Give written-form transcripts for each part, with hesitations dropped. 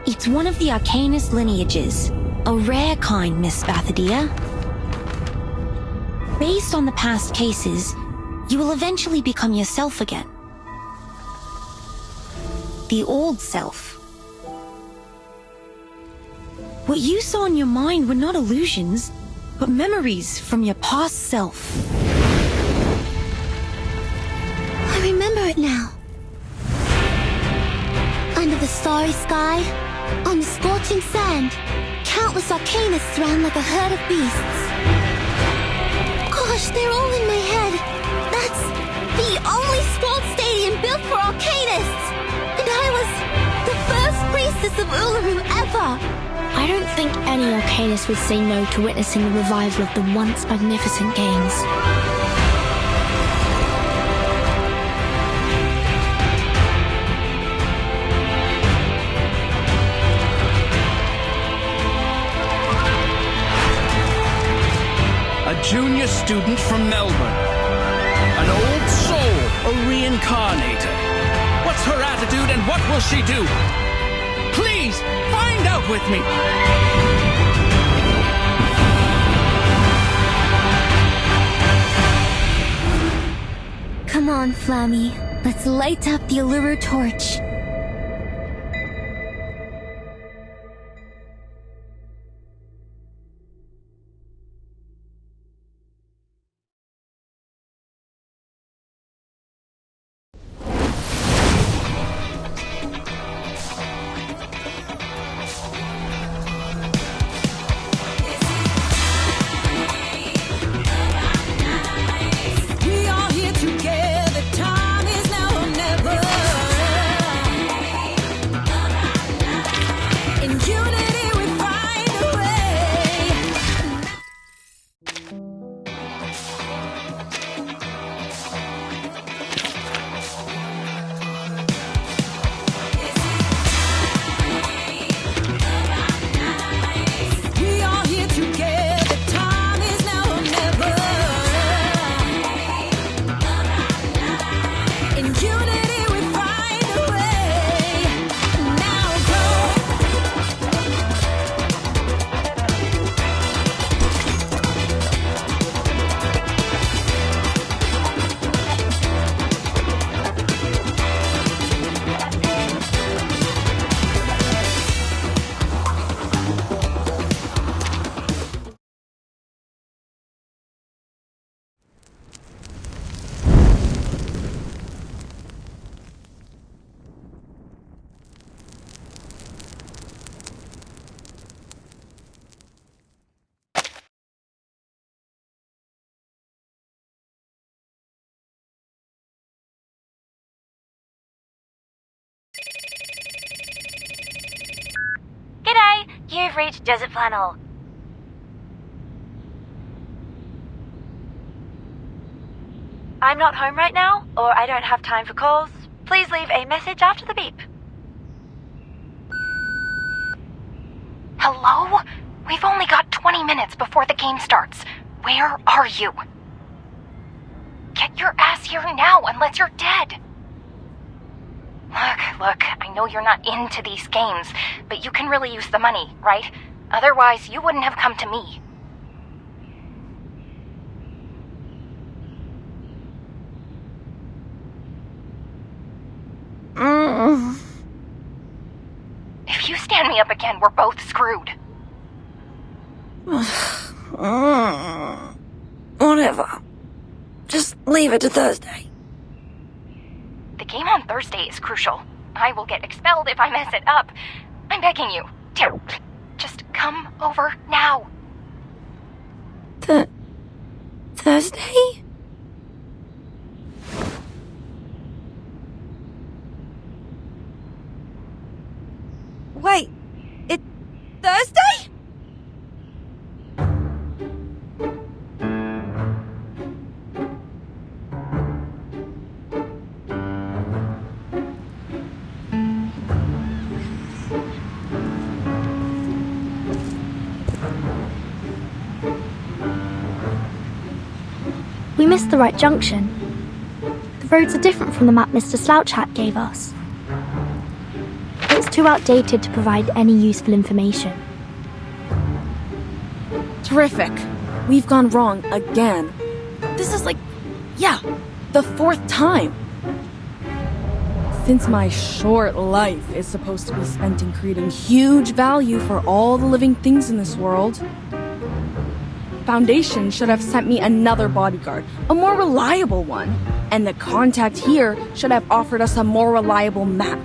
It's one of the Arcanist lineages. A rare kind, Miss Bathadia. Based on the past cases, you will eventually become yourself again. The old self. What you saw in your mind were not illusions, but memories from your past self. I remember it now. Under the starry sky, on the scorching sand, countless Arcanists ran like a herd of beasts. Gosh, they're all in my head. That's the only sport stadium built for Arcanists! And I was the first priestess of Uluru ever! I don't think any Arcanist would say no to witnessing the revival of the once magnificent games. A junior student from Melbourne. An old soul, a reincarnator. What's her attitude and what will she do? Please, find out with me! Come on, Flammy. Let's light up the Uluru torch. You've reached Desert Flannel. I'm not home right now, or I don't have time for calls. Please leave a message after the beep. Hello? We've only got 20 minutes before the game starts. Where are you? Get your ass here now, unless you're dead. Look, I know you're not into these games, but you can really use the money, right? Otherwise, you wouldn't have come to me. If you stand me up again, we're both screwed. Whatever. Just leave it to Thursday. The game on Thursday is crucial. I will get expelled if I mess it up. I'm begging you. Just come over now. Thursday? Wait, it's Thursday? We missed the right junction. The roads are different from the map Mr. Slouch Hat gave us. It's too outdated to provide any useful information. Terrific. We've gone wrong again. This is the 4th time. Since my short life is supposed to be spent in creating huge value for all the living things in this world, Foundation should have sent me another bodyguard, a more reliable one, and the contact here should have offered us a more reliable map.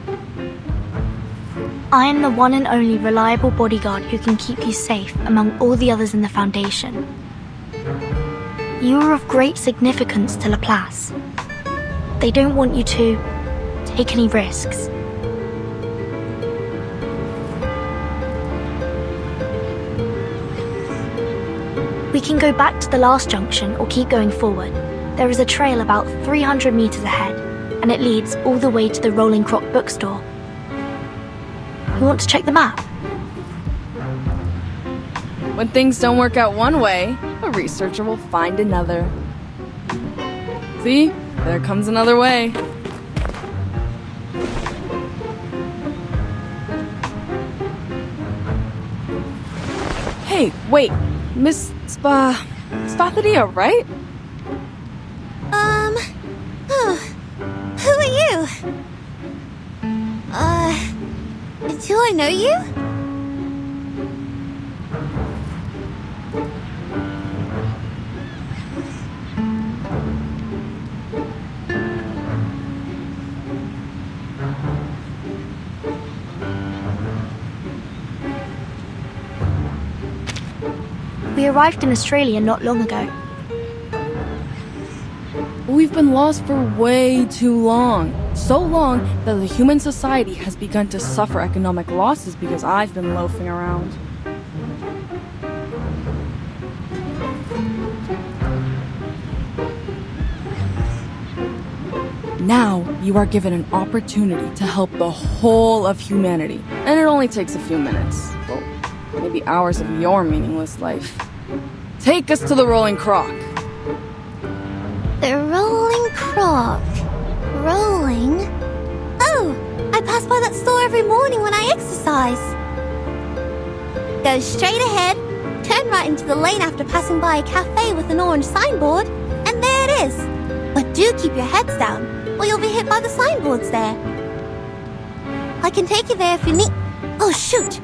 I am the one and only reliable bodyguard who can keep you safe among all the others in the Foundation. You are of great significance to Laplace. They don't want you to take any risks. We can go back to the last junction or keep going forward. There is a trail about 300 meters ahead, and it leads all the way to the Rolling Croc bookstore. You want to check the map? When things don't work out one way, a researcher will find another. See? There comes another way. Hey, wait. Miss Spathadia, right? Who are you? Do I know you? We arrived in Australia not long ago. We've been lost for way too long. So long that the human society has begun to suffer economic losses because I've been loafing around. Now, you are given an opportunity to help the whole of humanity. And it only takes a few minutes. Well, maybe hours of your meaningless life. Take us to the Rolling Croc. The Rolling Croc. Rolling? Oh, I pass by that store every morning when I exercise. Go straight ahead, turn right into the lane after passing by a cafe with an orange signboard, and there it is. But do keep your heads down, or you'll be hit by the signboards there. I can take you there if you need... Oh, shoot!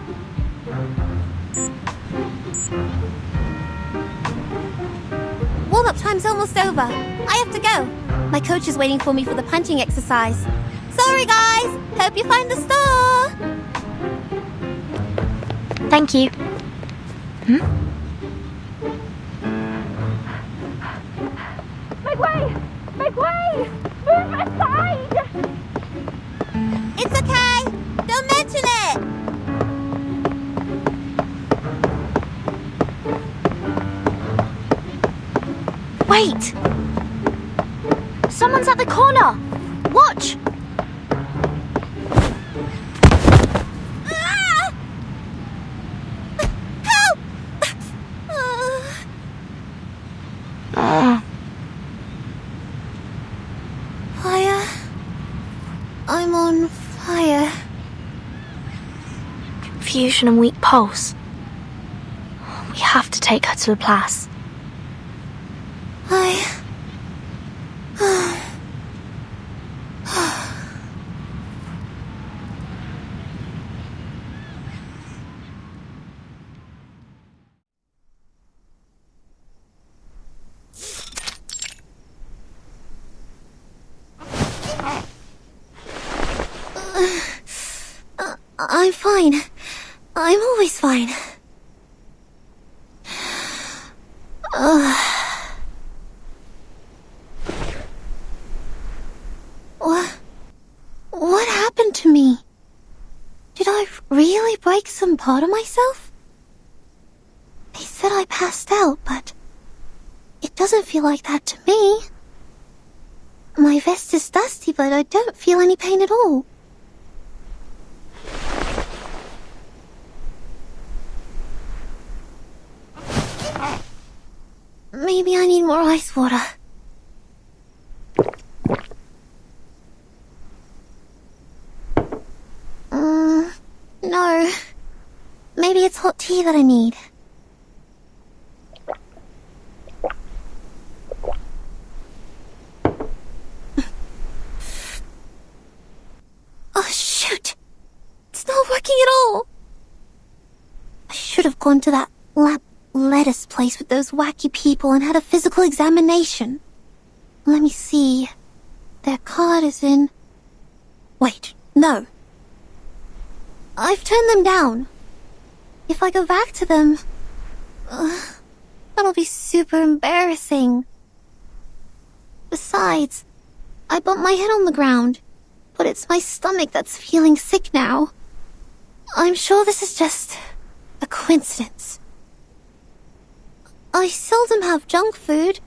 Warm-up time's almost over. I have to go. My coach is waiting for me for the punching exercise. Sorry, guys. Hope you find the store. Thank you. Make way! Make way! Move aside! It's okay. Don't mention it. Wait! Someone's at the corner! Watch! Ah! Help! Fire. I'm on fire. Confusion and weak pulse. We have to take her to Laplace. I'm fine. I'm always fine. What happened to me? Did I really break some part of myself? They said I passed out, but it doesn't feel like that to me. My vest is dusty, but I don't feel any pain at all. Maybe I need more ice water. Maybe it's hot tea that I need. Oh, shoot! It's not working at all! I should have gone to that lettuce place with those wacky people and had a physical examination. Let me see. Their card is in... Wait, no. I've turned them down. If I go back to them... that'll be super embarrassing. Besides, I bumped my head on the ground, but it's my stomach that's feeling sick now. I'm sure this is just a coincidence. I seldom have junk food,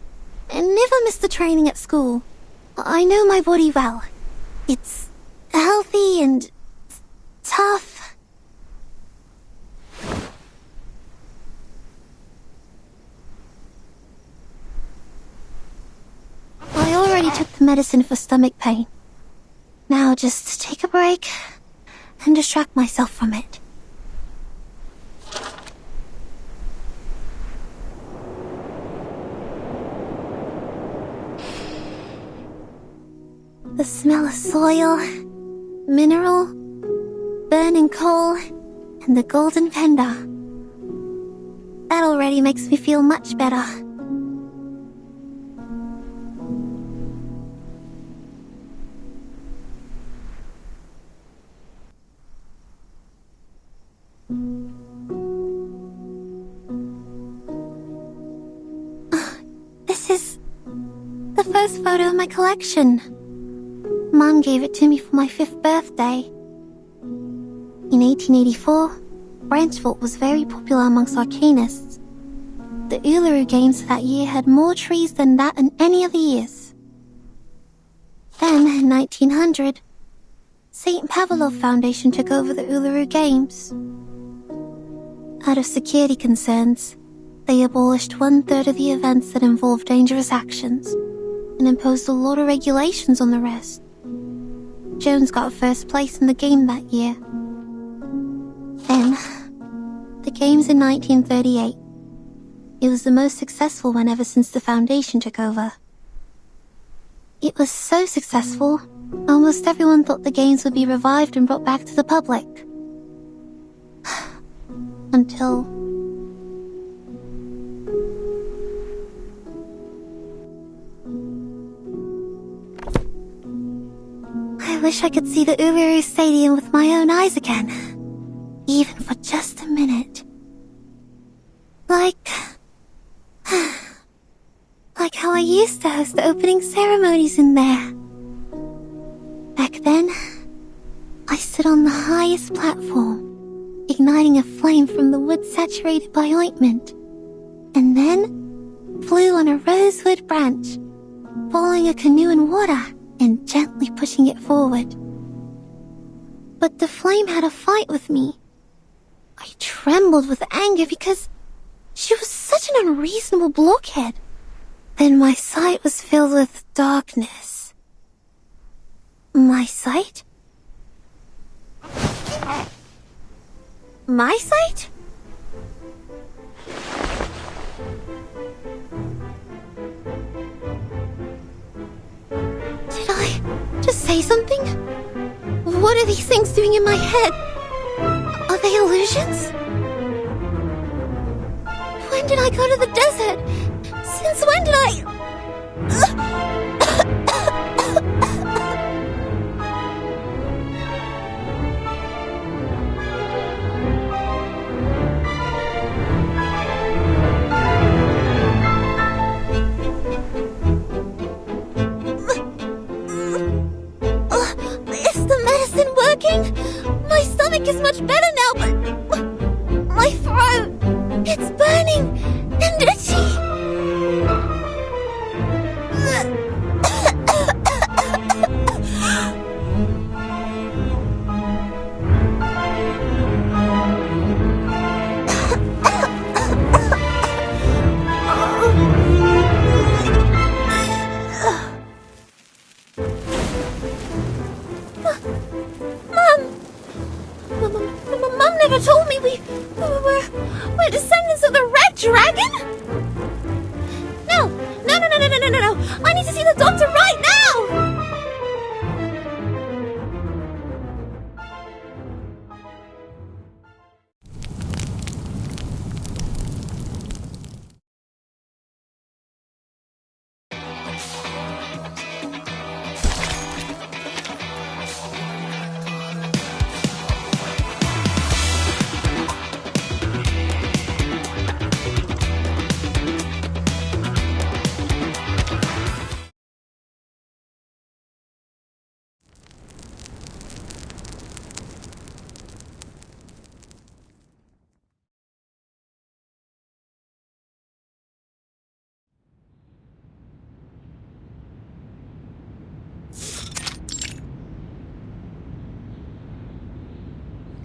and never miss the training at school. I know my body well. It's healthy and tough. I already took the medicine for stomach pain. Now just take a break and distract myself from it. The smell of soil, mineral, burning coal, and the golden panda. That already makes me feel much better. This is the first photo of my collection. Mum gave it to me for my 5th birthday. In 1884, Revtval was very popular amongst arcanists. The Uluru Games that year had more trees than that in any other years. Then, in 1900, St. Pavlov Foundation took over the Uluru Games. Out of security concerns, they abolished 1/3 of the events that involved dangerous actions and imposed a lot of regulations on the rest. Jones got first place in the game that year. Then, the games in 1938. It was the most successful one ever since the Foundation took over. It was so successful, almost everyone thought the games would be revived and brought back to the public. Until... I wish I could see the Uluru Stadium with my own eyes again. Even for just a minute. Like how I used to host the opening ceremonies in there. Back then, I stood on the highest platform, igniting a flame from the wood saturated by ointment, and then flew on a rosewood branch, following a canoe in water and gently pushing it forward. But the flame had a fight with me. I trembled with anger because she was such an unreasonable blockhead. Then my sight was filled with darkness. My sight? My sight? Did I just say something? What are these things doing in my head? Are they illusions? When did I go to the desert? Since when did I... Is the medicine working? My stomach is much better now, but... my throat... it's burning and itchy. Mom never told me we're descendants of the Red Dragon? No. I need to see the doctor right now!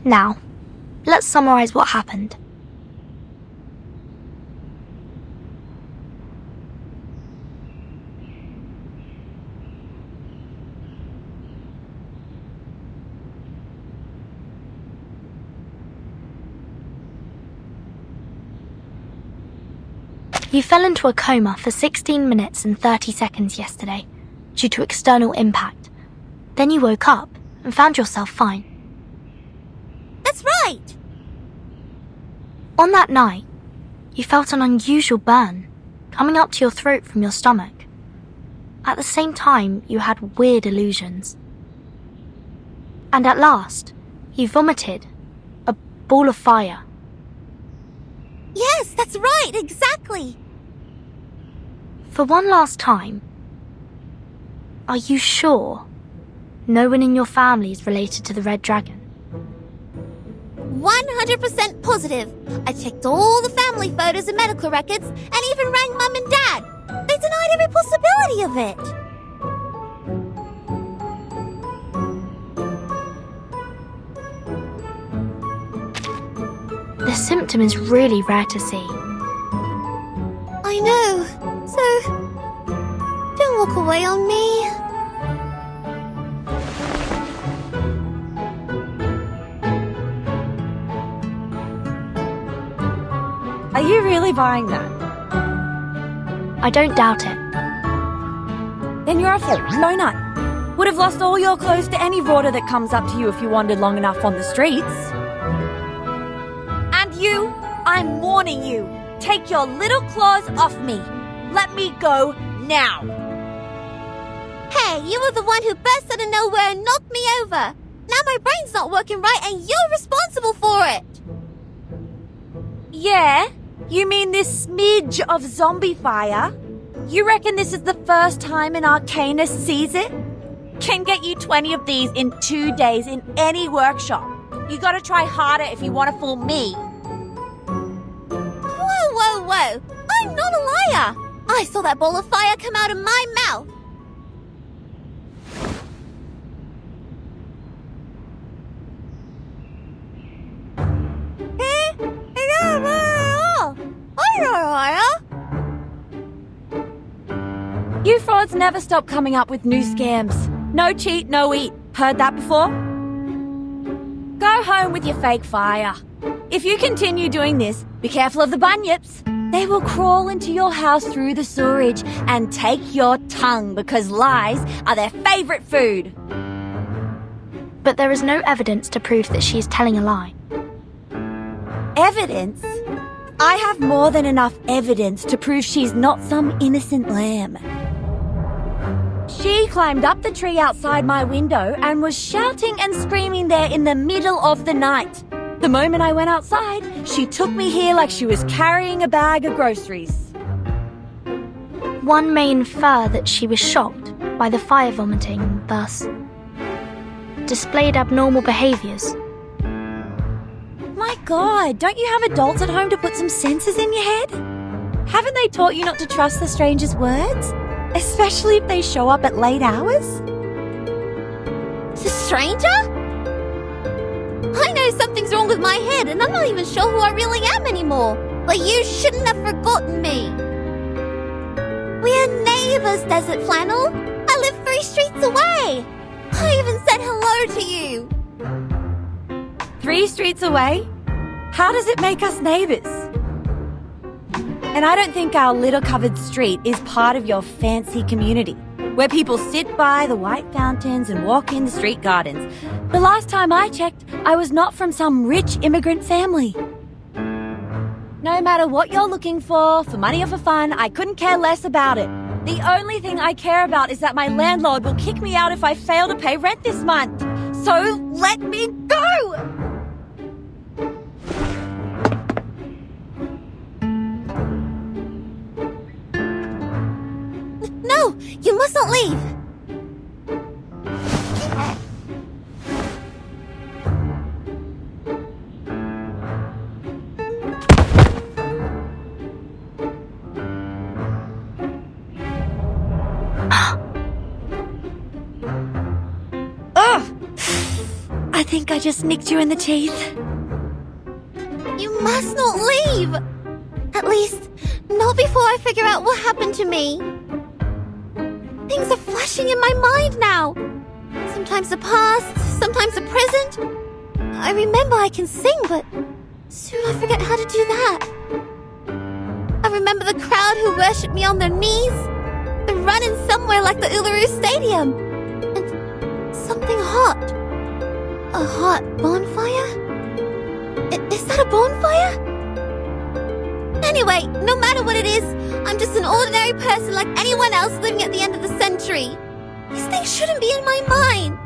Now, let's summarize what happened. You fell into a coma for 16 minutes and 30 seconds yesterday, due to external impact. Then you woke up and found yourself fine. That's right! On that night, you felt an unusual burn coming up to your throat from your stomach. At the same time, you had weird illusions. And at last, you vomited a ball of fire. Yes, that's right, exactly! For one last time, are you sure no one in your family is related to the Red Dragon? 100% positive. I checked all the family photos and medical records and even rang Mum and Dad. They denied every possibility of it. The symptom is really rare to see. I know. So, don't walk away on me. Are you really buying that? I don't doubt it. Then you're a donut. Would have lost all your clothes to any rorter that comes up to you if you wandered long enough on the streets. And you, I'm warning you. Take your little claws off me. Let me go now. Hey, you were the one who burst out of nowhere and knocked me over. Now my brain's not working right and you're responsible for it. Yeah? You mean this smidge of zombie fire? You reckon this is the first time an Arcanist sees it? Can get you 20 of these in 2 days in any workshop. You gotta try harder if you want to fool me. Whoa. I'm not a liar. I saw that ball of fire come out of my mouth. I'm not a liar. You frauds never stop coming up with new scams. No cheat, no eat. Heard that before? Go home with your fake fire. If you continue doing this, be careful of the bunyips. They will crawl into your house through the sewerage and take your tongue because lies are their favorite food. But there is no evidence to prove that she is telling a lie. Evidence? I have more than enough evidence to prove she's not some innocent lamb. She climbed up the tree outside my window and was shouting and screaming there in the middle of the night. The moment I went outside, she took me here like she was carrying a bag of groceries. One may infer that she was shocked by the fire vomiting, thus displayed abnormal behaviors. My God, don't you have adults at home to put some senses in your head? Haven't they taught you not to trust the stranger's words? Especially if they show up at late hours? The stranger? I know something's wrong with my head and I'm not even sure who I really am anymore. But you shouldn't have forgotten me. We're neighbors, Desert Flannel. I live 3 streets away. I even said hello to you. 3 streets away? How does it make us neighbours? And I don't think our litter-covered street is part of your fancy community, where people sit by the white fountains and walk in the street gardens. The last time I checked, I was not from some rich immigrant family. No matter what you're looking for money or for fun, I couldn't care less about it. The only thing I care about is that my landlord will kick me out if I fail to pay rent this month. So let me go! No, you must not leave. I think I just nicked you in the teeth. You must not leave. At least, not before I figure out what happened to me. Things are flashing in my mind now. Sometimes the past, sometimes the present. I remember I can sing, but soon I forget how to do that. I remember the crowd who worshipped me on their knees, the run-in somewhere like the Uluru Stadium, and something hot. A hot bonfire? Is that a bonfire? Anyway, no matter what it is, I'm just an ordinary person like anyone else living at the end of the century. These things shouldn't be in my mind.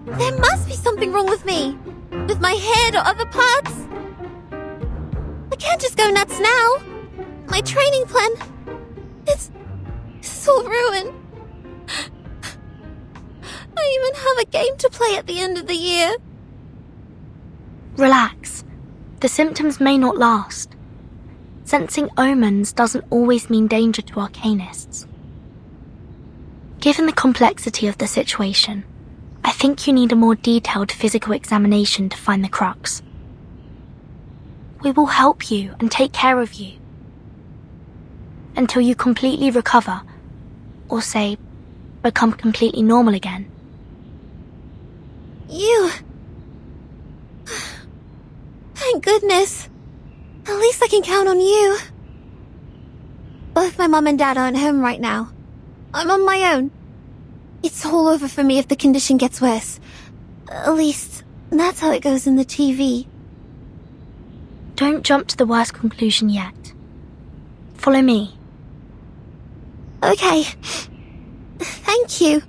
There must be something wrong with me. With my head or other parts. I can't just go nuts now. My training plan... It's all ruined. I even have a game to play at the end of the year. Relax. The symptoms may not last. Sensing omens doesn't always mean danger to arcanists. Given the complexity of the situation, I think you need a more detailed physical examination to find the crux. We will help you and take care of you until you completely recover, or say, become completely normal again. You... Thank goodness. At least I can count on you. Both my mum and dad aren't home right now. I'm on my own. It's all over for me if the condition gets worse. At least, that's how it goes in the TV. Don't jump to the worst conclusion yet. Follow me. Okay. Thank you.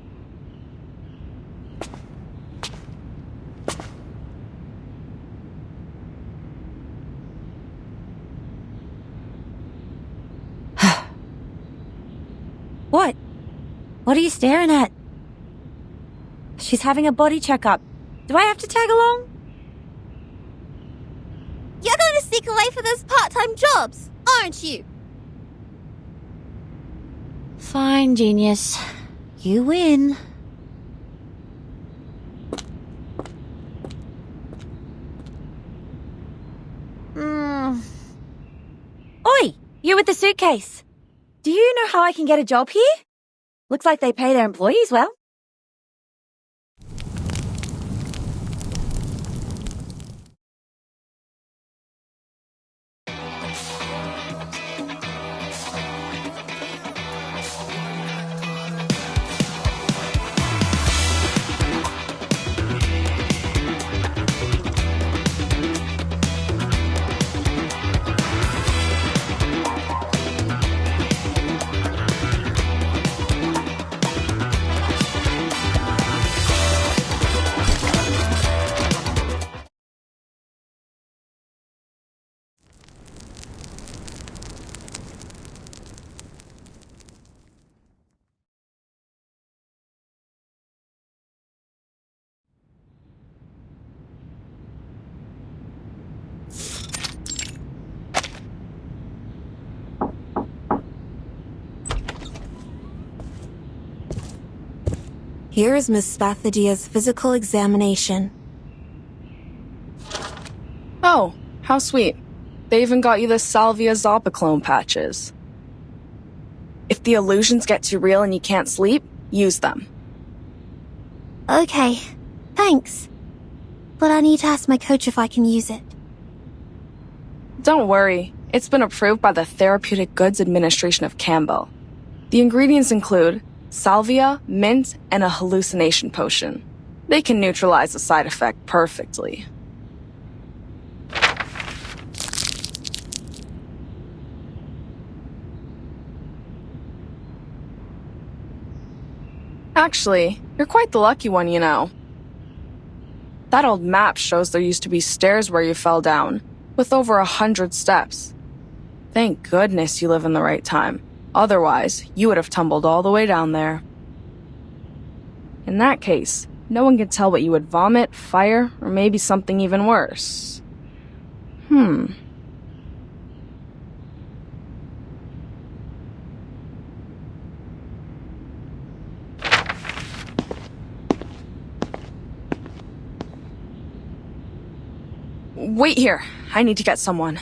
What? What are you staring at? She's having a body checkup. Do I have to tag along? You're going to sneak away for those part-time jobs, aren't you? Fine, genius. You win. Oi! You with the suitcase. Do you know how I can get a job here? Looks like they pay their employees well. Here is Miss Spathadia's physical examination. Oh, how sweet. They even got you the Salvia Zopiclone patches. If the illusions get too real and you can't sleep, use them. Okay, thanks. but I need to ask my coach if I can use it. Don't worry, it's been approved by the Therapeutic Goods Administration of Campbell. The ingredients include salvia, mint, and a hallucination potion. They can neutralize the side effect perfectly. Actually, you're quite the lucky one, you know. That old map shows there used to be stairs where you fell down, with over 100 steps. Thank goodness you live in the right time. Otherwise, you would have tumbled all the way down there. In that case, no one can tell what you would vomit, fire, or maybe something even worse. Wait here. I need to get someone.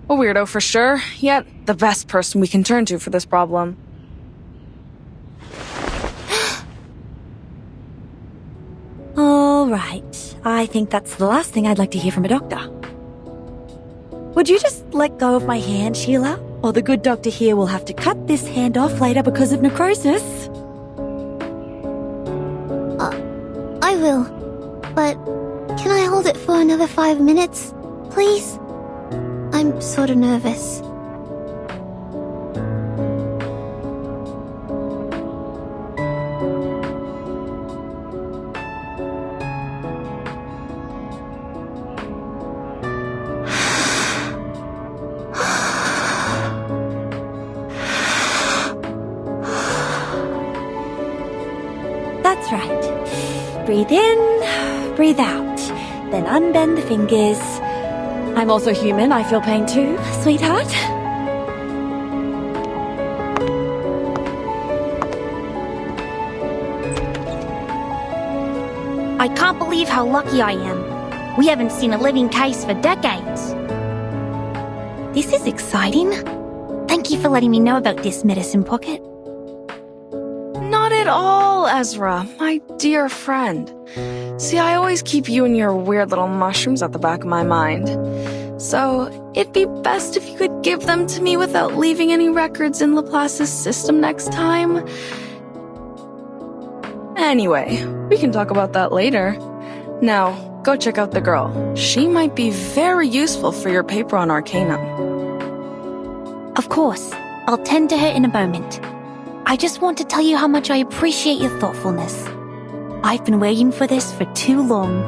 A weirdo for sure, yet the best person we can turn to for this problem. All right. I think that's the last thing I'd like to hear from a doctor. Would you just let go of my hand, Sheila? Or the good doctor here will have to cut this hand off later because of necrosis. I will. But can I hold it for another 5 minutes, please? I'm sort of nervous. That's right. Breathe in, breathe out. Then unbend the fingers. I'm also human, I feel pain too, sweetheart. I can't believe how lucky I am. We haven't seen a living case for decades. This is exciting. Thank you for letting me know about this medicine pocket. Not at all, Ezra, my dear friend. See, I always keep you and your weird little mushrooms at the back of my mind. So, it'd be best if you could give them to me without leaving any records in Laplace's system next time. Anyway, we can talk about that later. Now, go check out the girl. She might be very useful for your paper on Arcanum. Of course, I'll tend to her in a moment. I just want to tell you how much I appreciate your thoughtfulness. I've been waiting for this for too long.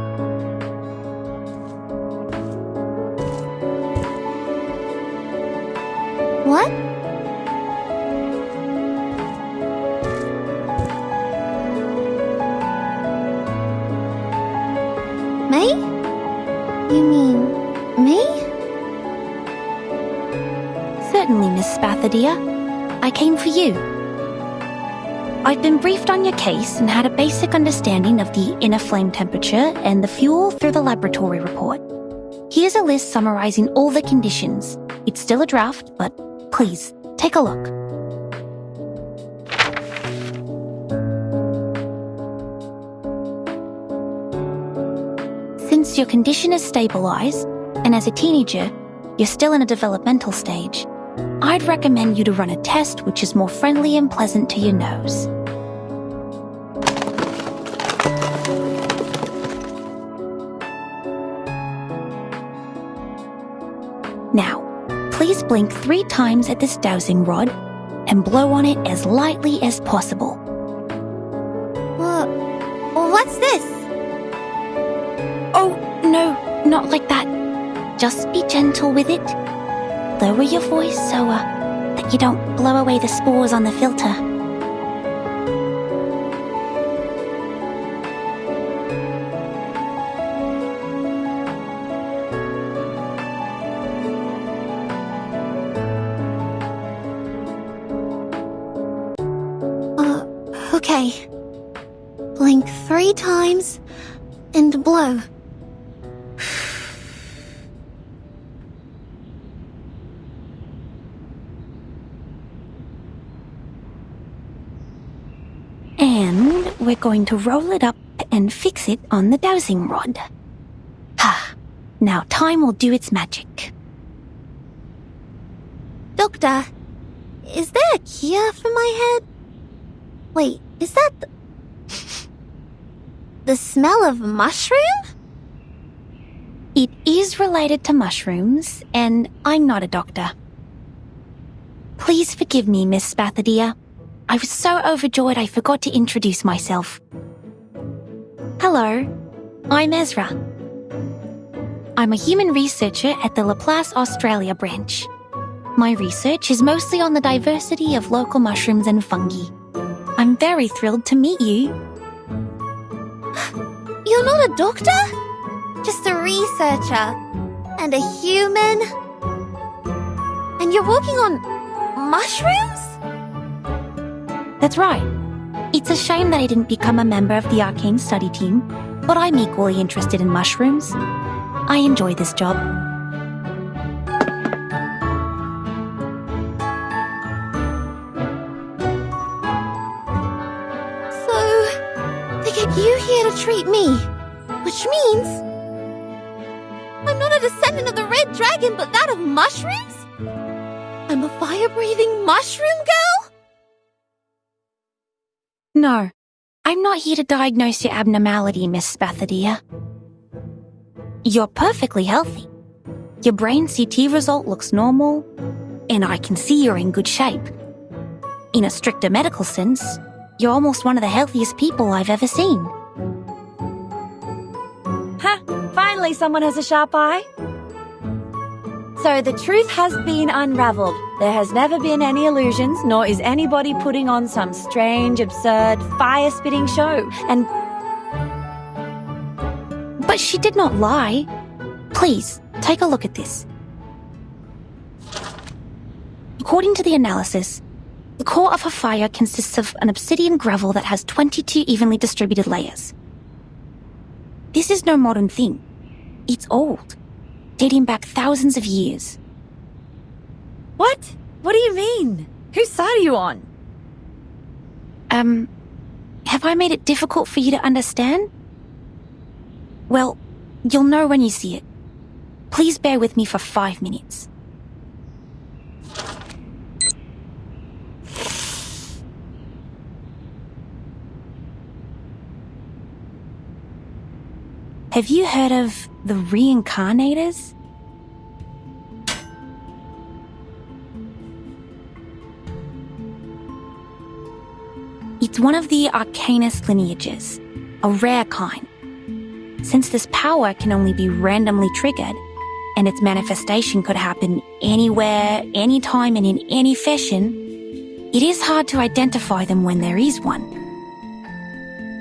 What? May? You mean me? Certainly, Miss Spather, dear. I came for you. I've been briefed on your case and had a basic understanding of the inner flame temperature and the fuel through the laboratory report. Here's a list summarizing all the conditions. It's still a draft, but please, take a look. Since your condition is stabilized, and as a teenager, you're still in a developmental stage, I'd recommend you to run a test which is more friendly and pleasant to your nose. Now, please blink 3 times at this dowsing rod and blow on it as lightly as possible. What's this? Oh, no, not like that. Just be gentle with it. Lower your voice so that you don't blow away the spores on the filter. Okay. Blink 3 times and blow. And we're going to roll it up and fix it on the dowsing rod. Now time will do its magic. Doctor, is there a cure for my head? Wait, is that the smell of mushroom? It is related to mushrooms, and I'm not a doctor. Please forgive me, Miss Spathadia. I was so overjoyed I forgot to introduce myself. Hello, I'm Ezra. I'm a human researcher at the Laplace Australia branch. My research is mostly on the diversity of local mushrooms and fungi. I'm very thrilled to meet you. You're not a doctor? Just a researcher. And a human? And you're working on mushrooms? That's right. It's a shame that I didn't become a member of the arcane study team, but I'm equally interested in mushrooms. I enjoy this job. You here to treat me, which means I'm not a descendant of the red dragon, but that of mushrooms? I'm a fire-breathing mushroom girl? No, I'm not here to diagnose your abnormality, Miss Spathadia. You're perfectly healthy. Your brain CT result looks normal, and I can see you're in good shape. In a stricter medical sense, you're almost one of the healthiest people I've ever seen. Finally someone has a sharp eye. So the truth has been unraveled. There has never been any illusions, nor is anybody putting on some strange, absurd, fire-spitting show. But she did not lie. Please, take a look at this. According to the analysis, the core of her fire consists of an obsidian gravel that has 22 evenly distributed layers. This is no modern thing. It's old, dating back thousands of years. What? What do you mean? Whose side are you on? Have I made it difficult for you to understand? Well, you'll know when you see it. Please bear with me for 5 minutes. Have you heard of the reincarnators? It's one of the arcanist lineages, a rare kind. Since this power can only be randomly triggered, and its manifestation could happen anywhere, anytime, and in any fashion, it is hard to identify them when there is one.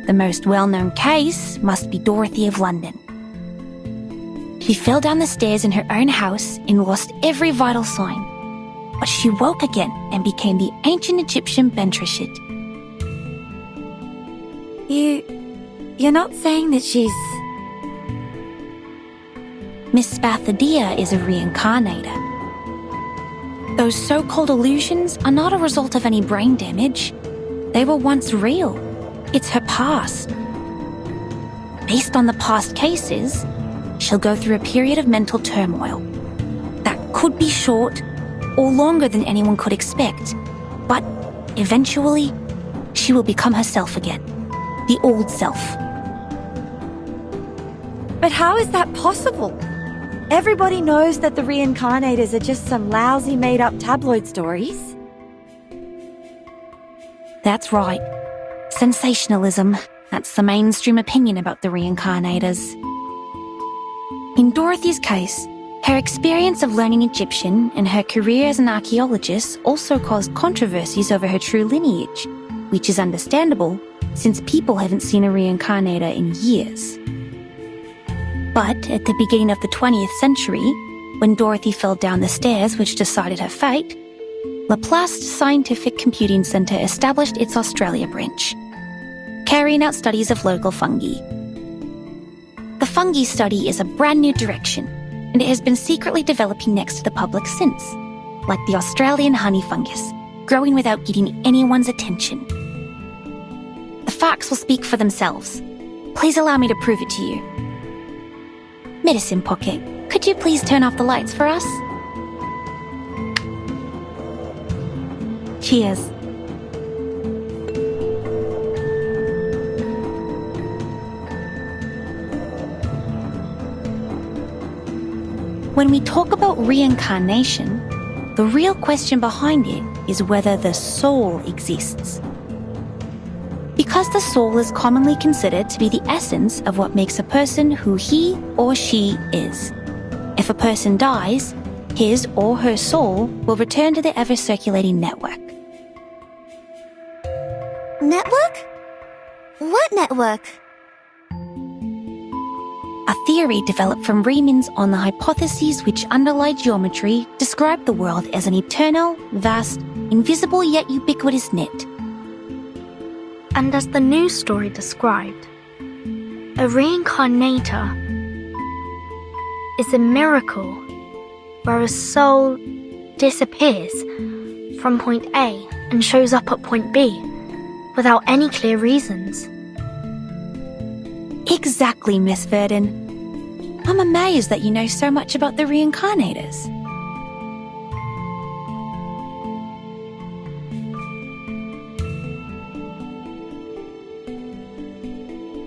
The most well-known case must be Dorothy of London. She fell down the stairs in her own house and lost every vital sign. But she woke again and became the ancient Egyptian Bentreshit. You're not saying that she's... Miss Spathadia is a reincarnator. Those so-called illusions are not a result of any brain damage. They were once real. It's her past. Based on the past cases, she'll go through a period of mental turmoil. That could be short or longer than anyone could expect, but eventually, she will become herself again. The old self. But how is that possible? Everybody knows that the reincarnators are just some lousy made-up tabloid stories. That's right. Sensationalism. That's the mainstream opinion about the reincarnators. In Dorothy's case, her experience of learning Egyptian and her career as an archaeologist also caused controversies over her true lineage, which is understandable since people haven't seen a reincarnator in years. But at the beginning of the 20th century, when Dorothy fell down the stairs which decided her fate, Laplace Scientific Computing Centre established its Australia branch, carrying out studies of local fungi. The fungi study is a brand new direction, and it has been secretly developing next to the public since, like the Australian honey fungus, growing without getting anyone's attention. The facts will speak for themselves. Please allow me to prove it to you. Medicine Pocket, could you please turn off the lights for us? Cheers. When we talk about reincarnation, the real question behind it is whether the soul exists. Because the soul is commonly considered to be the essence of what makes a person who he or she is. If a person dies, his or her soul will return to the ever-circulating network. Network? What network? A theory developed from Riemann's on the hypotheses which underlie geometry describe the world as an eternal, vast, invisible yet ubiquitous net. And as the news story described, a reincarnator is a miracle where a soul disappears from point A and shows up at point B without any clear reasons. Exactly, Miss Verdon. I'm amazed that you know so much about the reincarnators.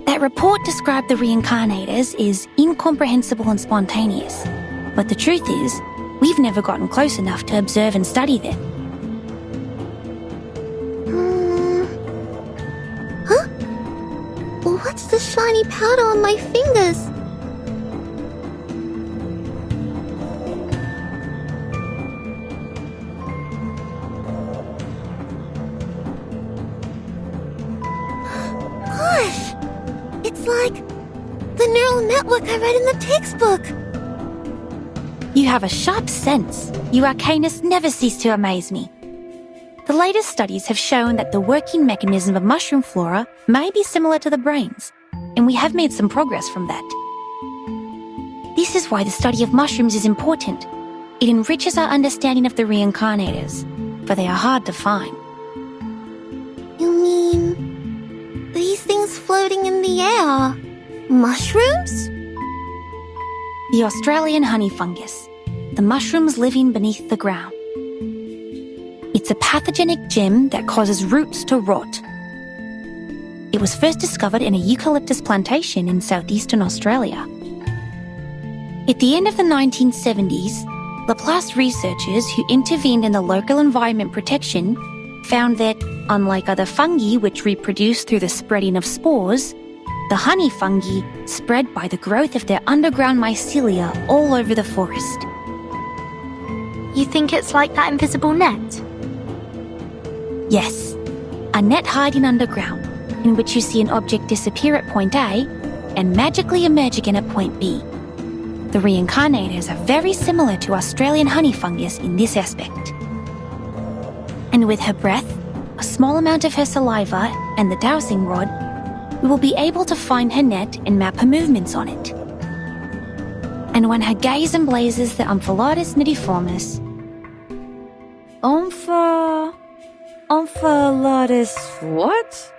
That report described the reincarnators is incomprehensible and spontaneous. But the truth is, we've never gotten close enough to observe and study them. Huh? What's the shiny powder on my fingers? Gosh! It's like the neural network I read in the textbook. You have a sharp sense. You arcanists never cease to amaze me. The latest studies have shown that the working mechanism of mushroom flora may be similar to the brain's, and we have made some progress from that. This is why the study of mushrooms is important. It enriches our understanding of the reincarnators, for they are hard to find. You mean these things floating in the air? Mushrooms? The Australian honey fungus, the mushrooms living beneath the ground. It's a pathogenic gem that causes roots to rot. It was first discovered in a eucalyptus plantation in southeastern Australia. At the end of the 1970s, Laplace researchers who intervened in the local environment protection found that, unlike other fungi which reproduce through the spreading of spores, the honey fungi spread by the growth of their underground mycelia all over the forest. You think it's like that invisible net? Yes, a net hiding underground, in which you see an object disappear at point A and magically emerge again at point B. The reincarnators are very similar to Australian honey fungus in this aspect. And with her breath, a small amount of her saliva, and the dowsing rod, we will be able to find her net and map her movements on it. And when her gaze emblazes the Omphalotus nidiformis, Omphalotus what?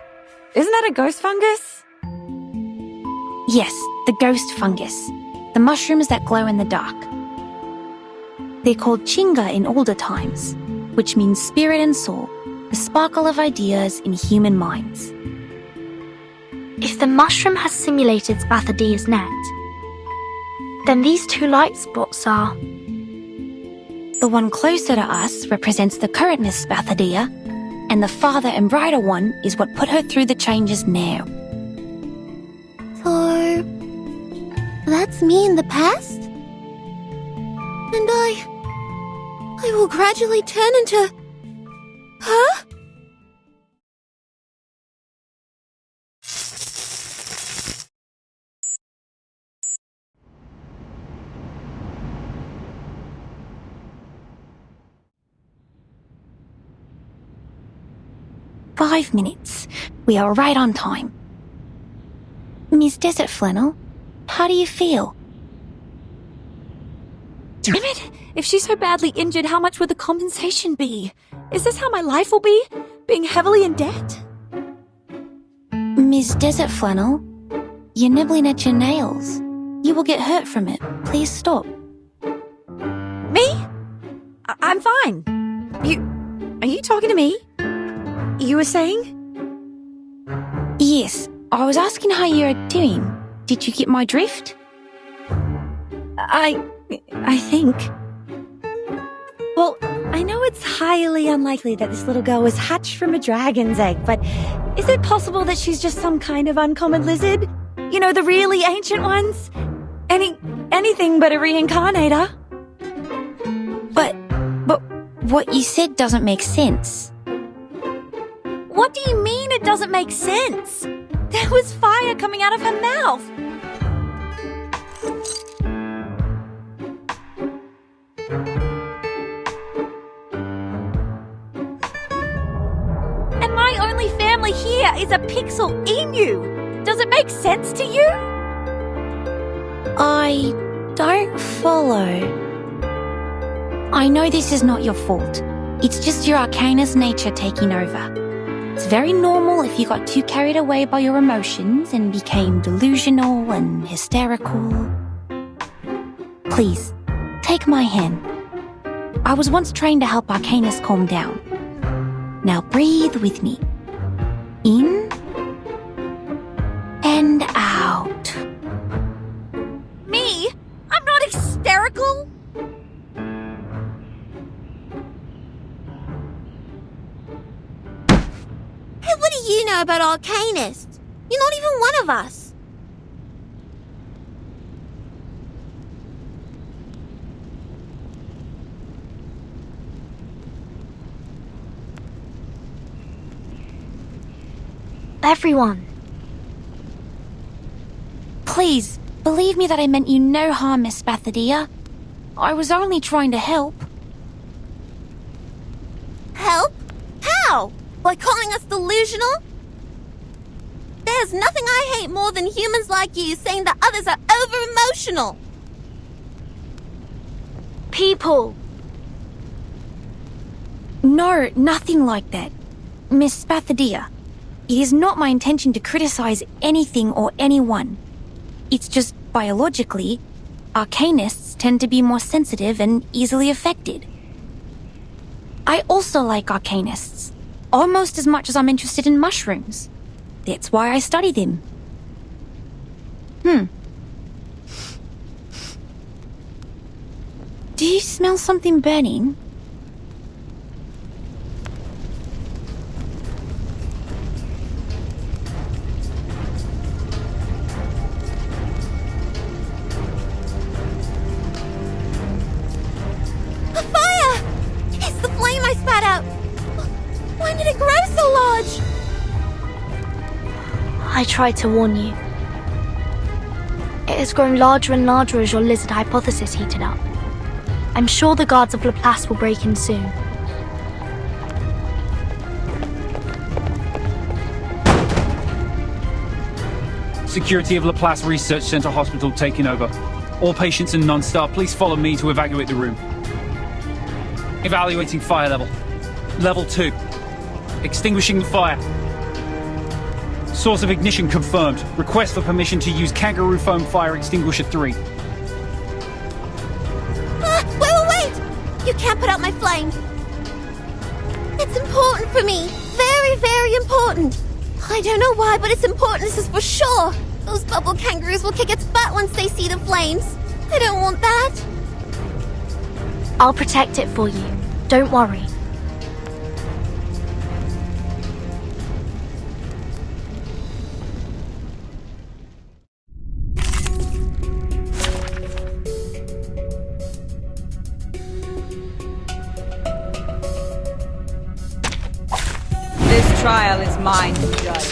Isn't that a ghost fungus? yes, the ghost fungus, the mushrooms that glow in the dark. They're called chinga in older times, which means spirit and soul, the sparkle of ideas in human minds. If the mushroom has simulated Spathadia's net, then these two light spots are... The one closer to us represents the current Miss Spathadia, and the farther and brighter one is what put her through the changes now. So, that's me in the past? And I will gradually turn into... Huh? "5 minutes. We are right on time. Miss Desert Flannel, how do you feel?" Damn it! If she's so badly injured, how much would the compensation be? Is this how my life will be? Being heavily in debt? Miss Desert Flannel, You're nibbling at your nails. You will get hurt from it. Please stop. Me? I'm fine. Are you talking to me? You were saying? Yes, I was asking how you're doing. Did you get my drift? I think. Well, I know it's highly unlikely that this little girl was hatched from a dragon's egg, but is it possible that she's just some kind of uncommon lizard? You know, the really ancient ones? Anything but a reincarnator. But what you said doesn't make sense. What do you mean it doesn't make sense? There was fire coming out of her mouth. And my only family here is a pixel emu. Does it make sense to you? I don't follow. I know this is not your fault. It's just your Arcanist nature taking over. It's very normal if you got too carried away by your emotions and became delusional and hysterical. Please, take my hand. I was once trained to help Arcanists calm down. Now breathe with me. In and out. Me? I'm not hysterical. Hey, what do you know about Arcanists? You're not even one of us. Everyone. Please, believe me that I meant you no harm, Miss Spathadia. I was only trying to help. Help? How? By calling us delusional? There's nothing I hate more than humans like you saying that others are over-emotional. People. No, nothing like that. Miss Spathadia, it is not my intention to criticize anything or anyone. It's just biologically, Arcanists tend to be more sensitive and easily affected. I also like Arcanists, almost as much as I'm interested in mushrooms. That's why I study them. Do you smell something burning? A fire! It's the flame I spat out. When did it grow so large? I tried to warn you. It has grown larger and larger as your lizard hypothesis heated up. I'm sure the guards of Laplace will break in soon. Security of Laplace Research Center Hospital taking over. All patients and non-staff, please follow me to evacuate the room. Evaluating fire level. Level 2. Extinguishing the fire. Source of ignition confirmed. Request for permission to use Kangaroo Foam Fire Extinguisher 3. Wait! You can't put out my flame. It's important for me. Very, very important. I don't know why, but it's important, this is for sure. Those bubble kangaroos will kick its butt once they see the flames. I don't want that. I'll protect it for you. Don't worry. This trial is mine to judge.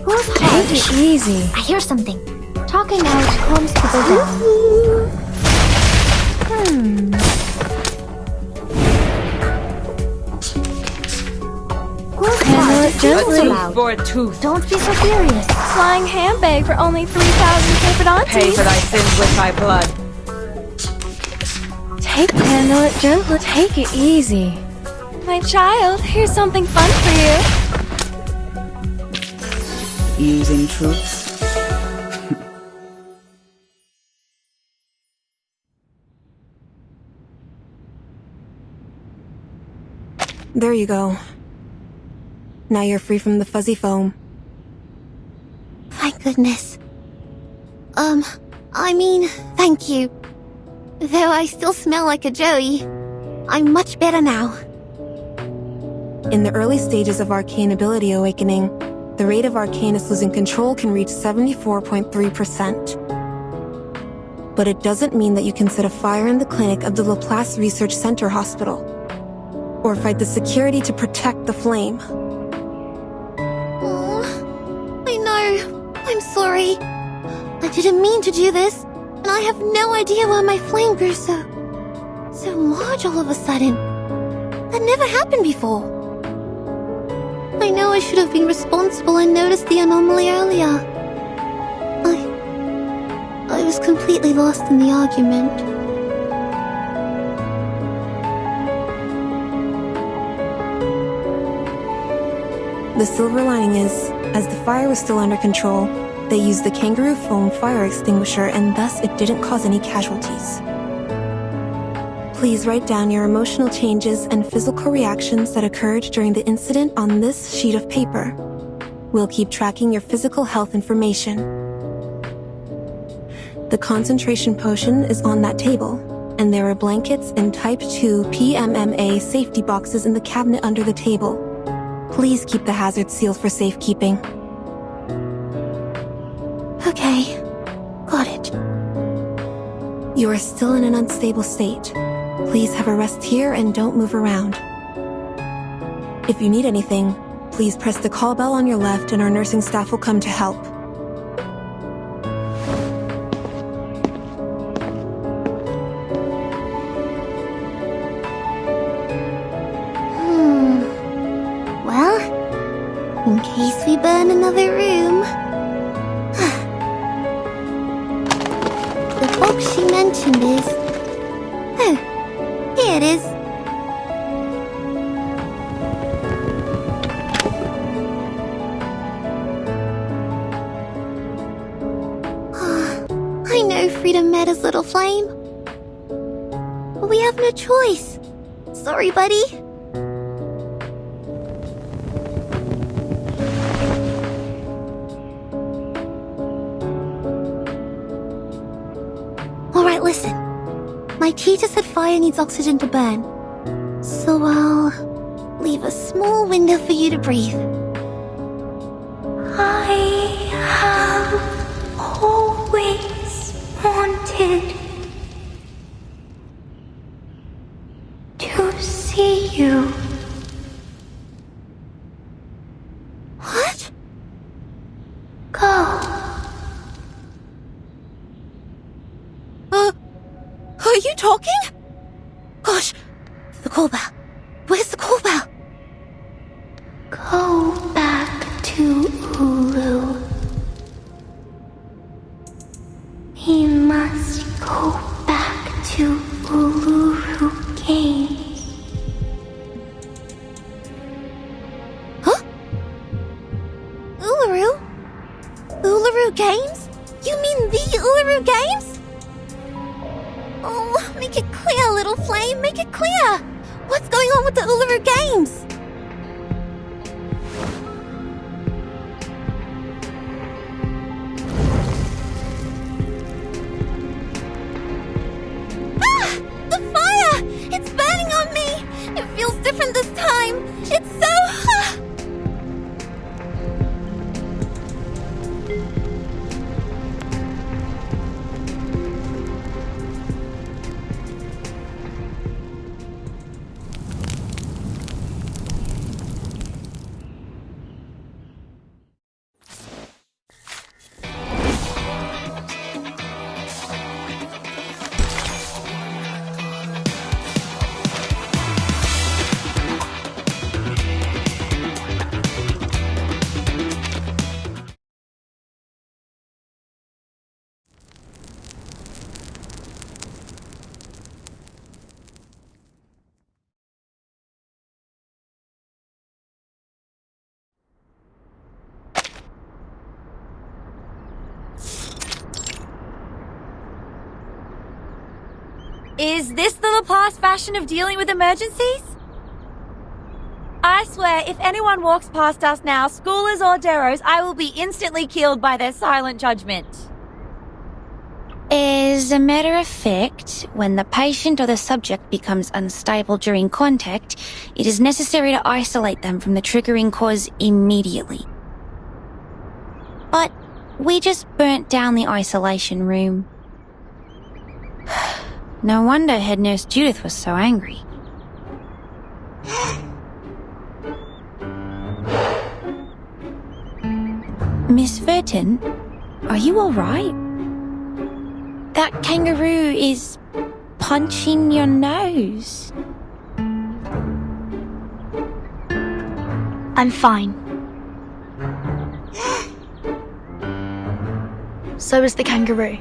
Who's Take it easy. I hear something. Talking out calms people down. Handle it So gently. loud. For a tooth. Don't be so furious. Flying handbag for only 3,000 Pay papadontes. for thy sins with thy blood. Handle it gently. Take it easy. My child, here's something fun for you. Using truths. There you go. Now you're free from the fuzzy foam. Thank goodness. Thank you. Though I still smell like a Joey, I'm much better now. In the early stages of arcane ability awakening, the rate of Arcanus losing control can reach 74.3%. But it doesn't mean that you can set a fire in the clinic of the Laplace Research Center Hospital, or fight the security to protect the flame. Oh, I know. I'm sorry. I didn't mean to do this, and I have no idea why my flame grew so large all of a sudden. That never happened before. I know I should have been responsible and noticed the anomaly earlier. I was completely lost in the argument. The silver lining is, as the fire was still under control, they used the kangaroo foam fire extinguisher and thus it didn't cause any casualties. Please write down your emotional changes and physical reactions that occurred during the incident on this sheet of paper. We'll keep tracking your physical health information. The concentration potion is on that table, and there are blankets and Type 2 PMMA safety boxes in the cabinet under the table. Please keep the hazard sealed for safekeeping. Okay, got it. You are still in an unstable state. Please have a rest here and don't move around. If you need anything, please press the call bell on your left and our nursing staff will come to help. Well, in case we burn another room... The box she mentioned is... Oh, here it is. I know freedom matters, little flame. But we have no choice. Sorry, buddy. Alright, listen. My teacher said fire needs oxygen to burn. So I'll leave a small window for you to breathe. I have always wanted to see you. What? Go. Are you talking? Gosh, the call bell. Where's the call bell? Go back to Uluru. We must go back to Uluru Games. Huh? Uluru? Uluru Games? You mean the Uluru Games? Oh, make it clear, little flame, make it clear! What's going on with the Uluru Games? Ah! The fire! It's burning on me! It feels different this time! It's so... Is this the Laplace fashion of dealing with emergencies? I swear, if anyone walks past us now, schoolers or deros, I will be instantly killed by their silent judgment. As a matter of fact, when the patient or the subject becomes unstable during contact, it is necessary to isolate them from the triggering cause immediately. But we just burnt down the isolation room. No wonder head nurse Judith was so angry. Miss Verton, are you alright? That kangaroo is punching your nose. I'm fine. So is the kangaroo.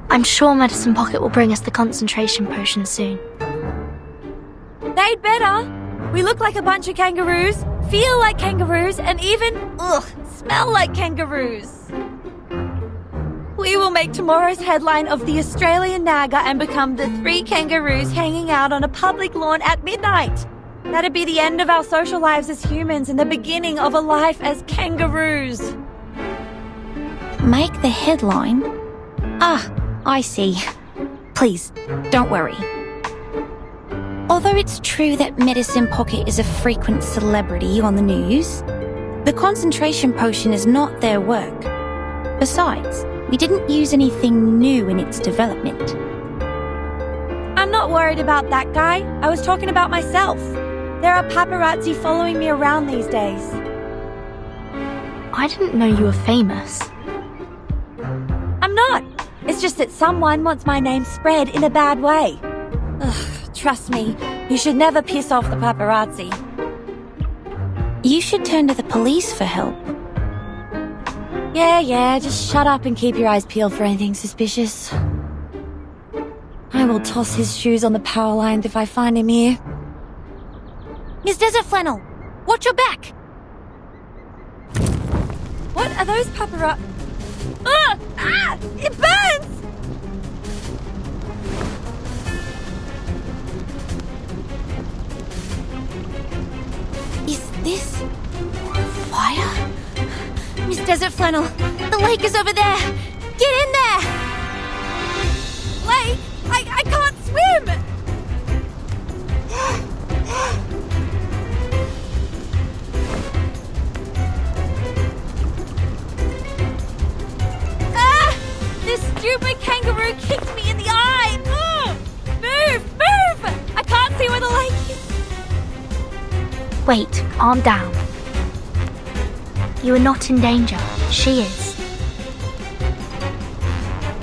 I'm sure Medicine Pocket will bring us the concentration potion soon. They'd better. We look like a bunch of kangaroos, feel like kangaroos, and even, smell like kangaroos. We will make tomorrow's headline of the Australian Naga and become the 3 kangaroos hanging out on a public lawn at midnight. That'd be the end of our social lives as humans and the beginning of a life as kangaroos. Make the headline? Ah, I see. Please, don't worry. Although it's true that Medicine Pocket is a frequent celebrity on the news, the concentration potion is not their work. Besides, we didn't use anything new in its development. I'm not worried about that guy. I was talking about myself. There are paparazzi following me around these days. I didn't know you were famous. I'm not. It's just that someone wants my name spread in a bad way. Ugh, trust me, you should never piss off the paparazzi. You should turn to the police for help. Yeah, just shut up and keep your eyes peeled for anything suspicious. I will toss his shoes on the power lines if I find him here. Miss Desert Flannel, watch your back! What are those paparazzi? It burns! Is this fire? Miss Desert Flannel, the lake is over there! Get in there! Lake? I can't swim! This stupid kangaroo kicked me in the eye! Move! I can't see where the lake is! Wait, calm down. You are not in danger. She is.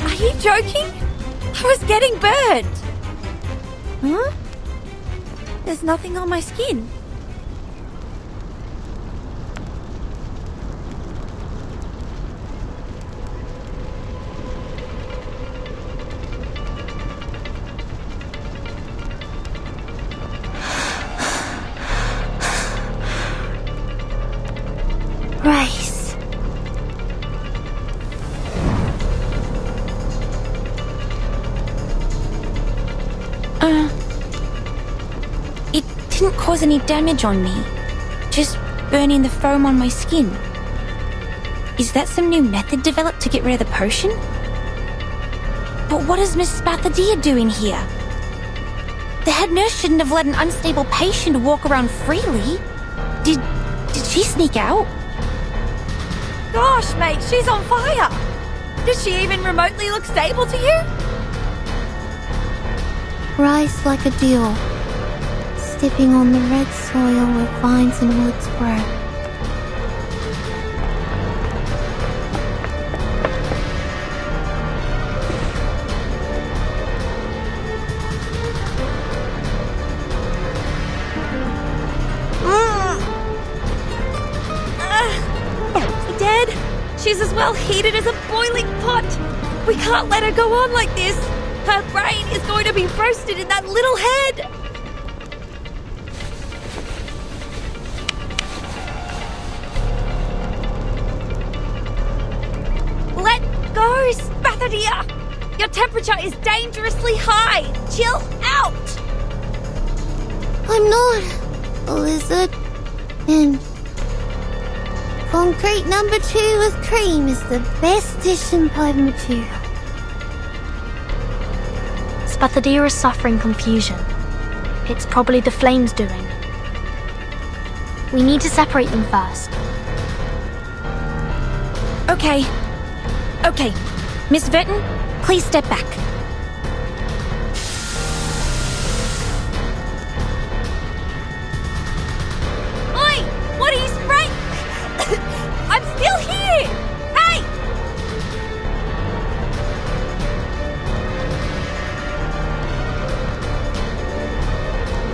Are you joking? I was getting burned! Huh? There's nothing on my skin. Rice. It didn't cause any damage on me. Just burning the foam on my skin. Is that some new method developed to get rid of the potion? But what is Miss Spathadia doing here? The head nurse shouldn't have let an unstable patient walk around freely. Did she sneak out? Gosh, mate, she's on fire! Does she even remotely look stable to you? Rise like a dew, stepping on the red soil where vines and woods grow. Dead? She's as well heated as a boiling pot. We can't let her go on like this. Her brain is going to be roasted in that little head. Let go, Spathadia. Your temperature is dangerously high. Chill out. I'm not. lizard, and concrete number 2 with cream is the best dish in pipe material. Spathadia is suffering confusion. It's probably the flames doing. We need to separate them first. Okay. Miss Verton, please step back. Oi! What are you spraying? I'm still here! Hey!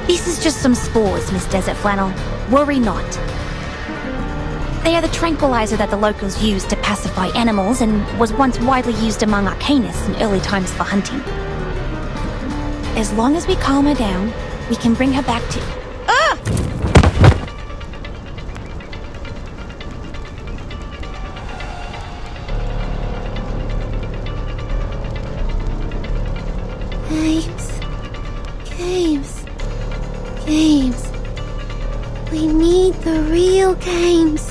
This is just some spores, Miss Desert Flannel. Worry not. They are the tranquilizer that the locals use to pacify animals and was once widely used among Arcanists in early times for hunting. As long as we calm her down, we can bring her back to... Ah! Games. We need the real games.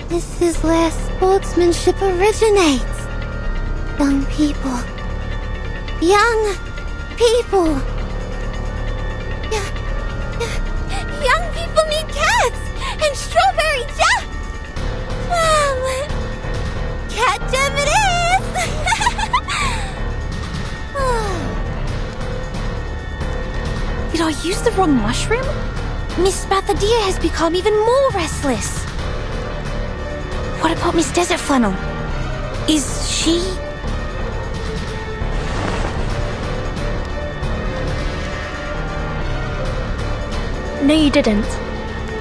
This is where sportsmanship originates. Young people. Young people need cats and strawberry jam. Cat jam it is. Did I use the wrong mushroom? Miss Spathadia has become even more restless. What about Miss Desert Flannel? Is she... No, you didn't.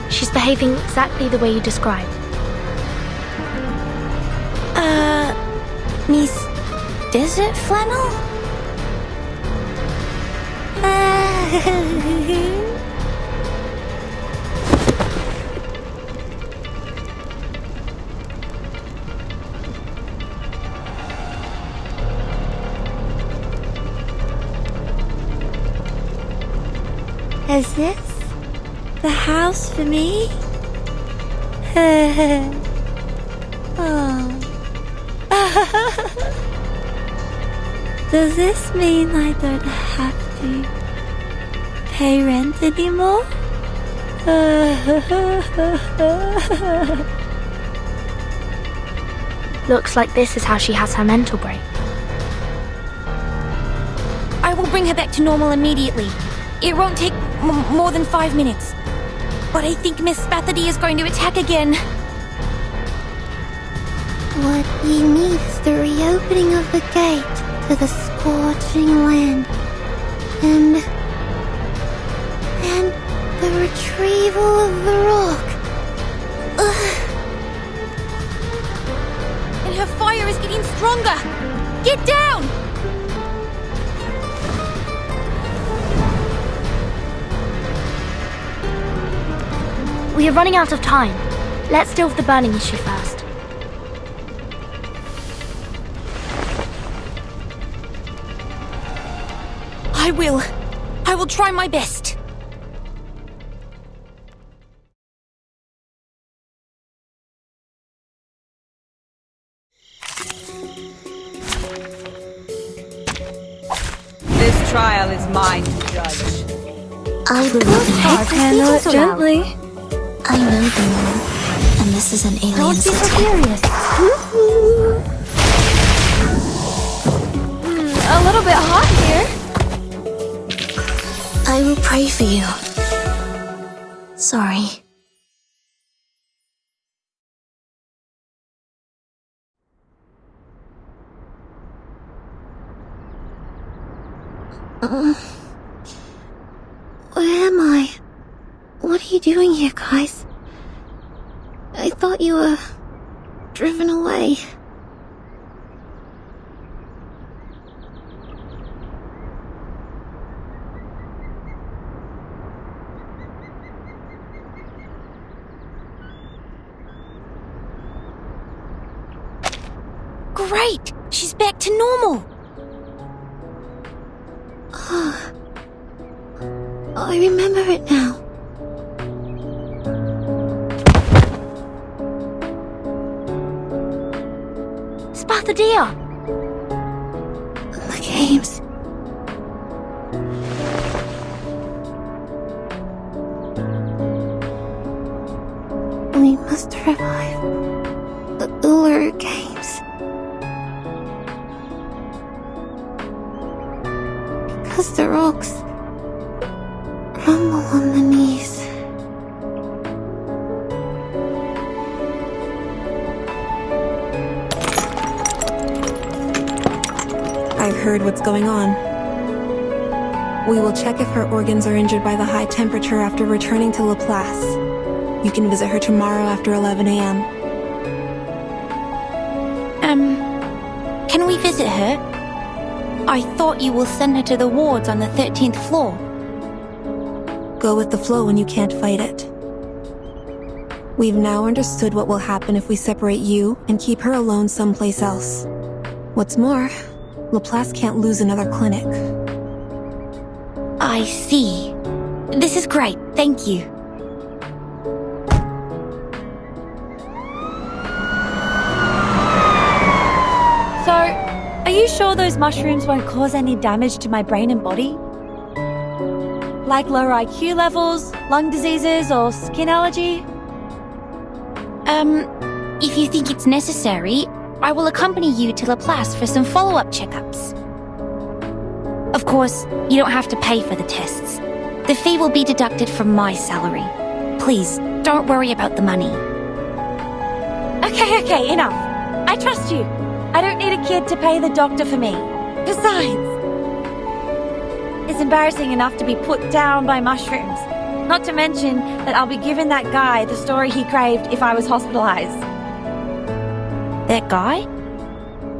She's behaving exactly the way you described. Miss Desert Flannel? Is this the house for me? Does this mean I don't have to pay rent anymore? Looks like this is how she has her mental break. I will bring her back to normal immediately. It won't take more than 5 minutes. But I think Miss Spathadia is going to attack again. What you need is the reopening of the gate to the scorching land. And the retrieval of the rock. And her fire is getting stronger. Get down! We are running out of time. Let's deal with the burning issue first. I will try my best. This trial is mine to judge. I will handle it gently. I know the law, and this is an alien Don't be so city. serious. A little bit hot here. I will pray for you. Sorry. Where am I? What are you doing here, guys? I thought you were driven away. Great! She's back to normal. I remember it now. the deer? The games. We must revive the Uluru games. Because the rocks rumble on the knees. I've heard what's going on. We will check if her organs are injured by the high temperature after returning to Laplace. You can visit her tomorrow after 11 a.m. Can we visit her? I thought you will send her to the wards on the 13th floor. Go with the flow when you can't fight it. We've now understood what will happen if we separate you and keep her alone someplace else. What's more, Laplace can't lose another clinic. I see. This is great, thank you. So, are you sure those mushrooms won't cause any damage to my brain and body? Like lower IQ levels, lung diseases, or skin allergy? If you think it's necessary, I will accompany you to Laplace for some follow-up checkups. Of course, you don't have to pay for the tests. The fee will be deducted from my salary. Please, don't worry about the money. Okay, enough. I trust you. I don't need a kid to pay the doctor for me. Besides, it's embarrassing enough to be put down by mushrooms. Not to mention that I'll be giving that guy the story he craved if I was hospitalized. That guy?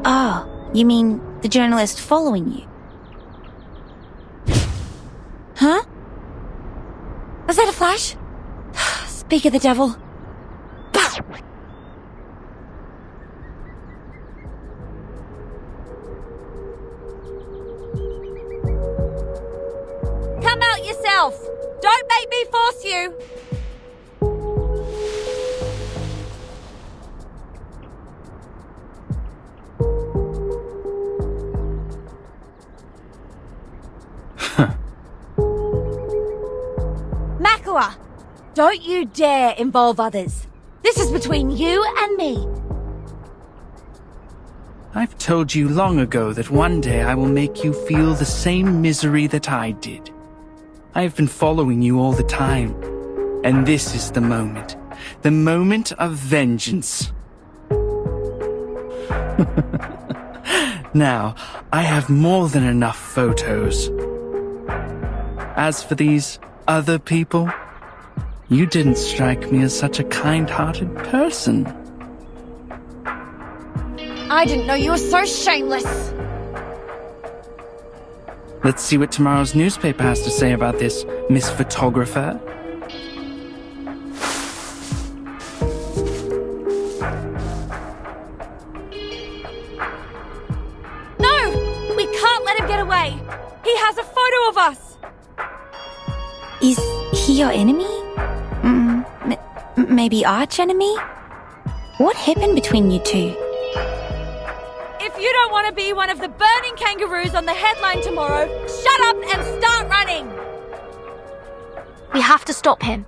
Oh, you mean the journalist following you? Huh? Was that a flash? Speak of the devil. Come out yourself! Don't make me force you! Makua, don't you dare involve others. This is between you and me. I've told you long ago that one day I will make you feel the same misery that I did. I've been following you all the time, and this is the moment of vengeance. Now, I have more than enough photos. As for these other people, you didn't strike me as such a kind-hearted person. I didn't know you were so shameless. Let's see what tomorrow's newspaper has to say about this, Miss Photographer. No! We can't let him get away! He has a photo of us! Is he your enemy? Maybe arch enemy? What happened between you two? If you don't want to be one of the burning kangaroos on the headline tomorrow, shut up and start running! We have to stop him.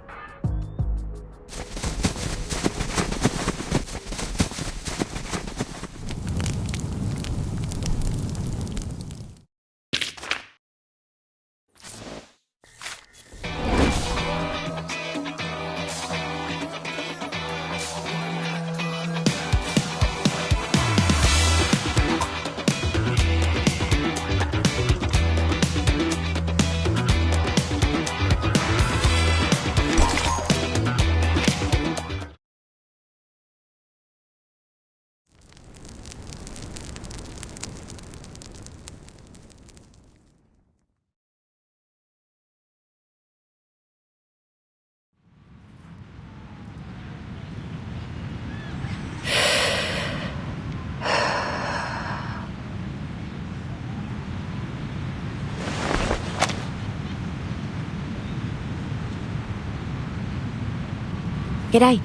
G'day.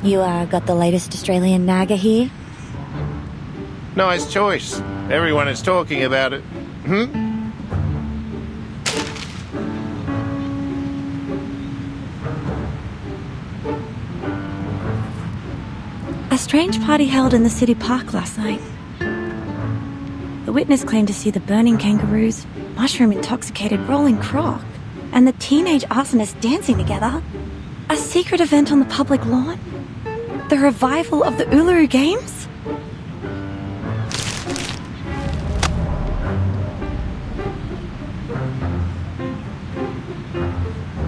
You, got the latest Australian Naga here? Nice choice. Everyone is talking about it. A strange party held in the city park last night. The witness claimed to see the burning kangaroos, mushroom-intoxicated rolling croc, and the teenage arsonists dancing together. A secret event on the public lawn? The revival of the Uluru Games?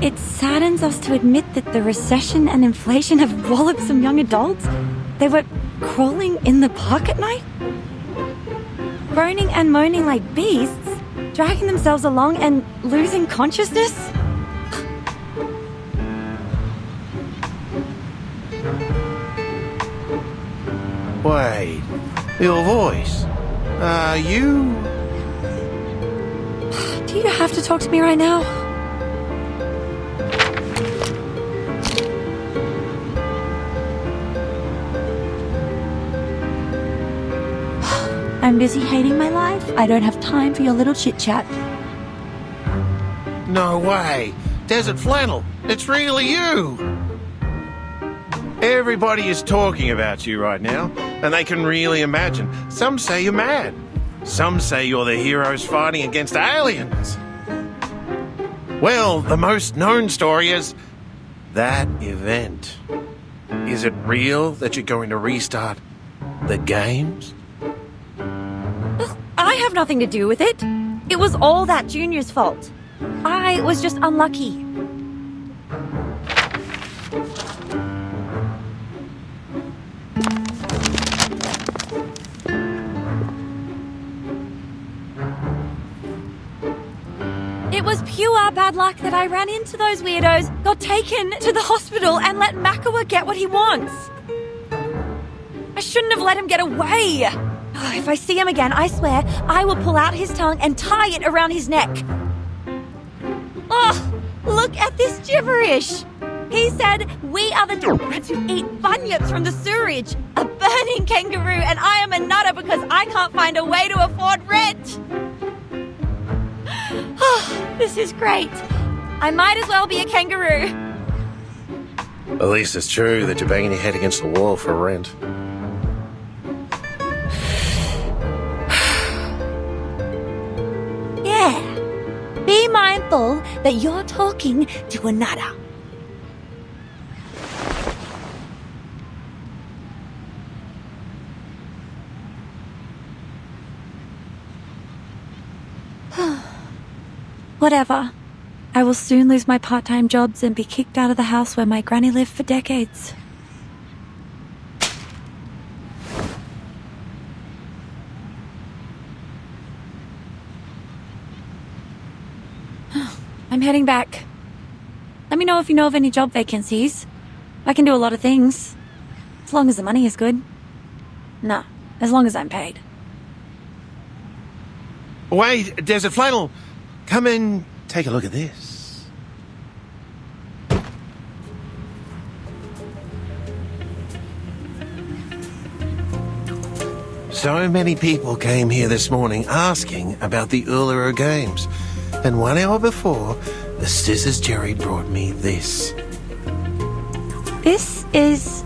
It saddens us to admit that the recession and inflation have walloped some young adults. They were crawling in the park at night, groaning and moaning like beasts, dragging themselves along and losing consciousness. Wait, your voice. You... Do you have to talk to me right now? I'm busy hating my life. I don't have time for your little chit-chat. No way. Desert Flannel, it's really you. Everybody is talking about you right now, and they can really imagine. Some say you're mad. Some say you're the heroes fighting against aliens. Well, the most known story is that event. Is it real that you're going to restart the games? I have nothing to do with it. It was all that Junior's fault. I was just unlucky. It was pure bad luck that I ran into those weirdos, got taken to the hospital, and let Makawa get what he wants. I shouldn't have let him get away. If I see him again, I swear, I will pull out his tongue and tie it around his neck. Oh, look at this gibberish. He said, we are the dogs who eat bunyips from the sewerage, a burning kangaroo, and I am a nutter because I can't find a way to afford rent. Oh, this is great. I might as well be a kangaroo. At least it's true that you're banging your head against the wall for rent. Be mindful that you're talking to a nutter. Whatever. I will soon lose my part-time jobs and be kicked out of the house where my granny lived for decades. I'm heading back. Let me know if you know of any job vacancies. I can do a lot of things. As long as the money is good. No, as long as I'm paid. Wait, Desert Flannel. Come and take a look at this. So many people came here this morning asking about the Uluru Games. And 1 hour before, the Scissors Jerry brought me this. This is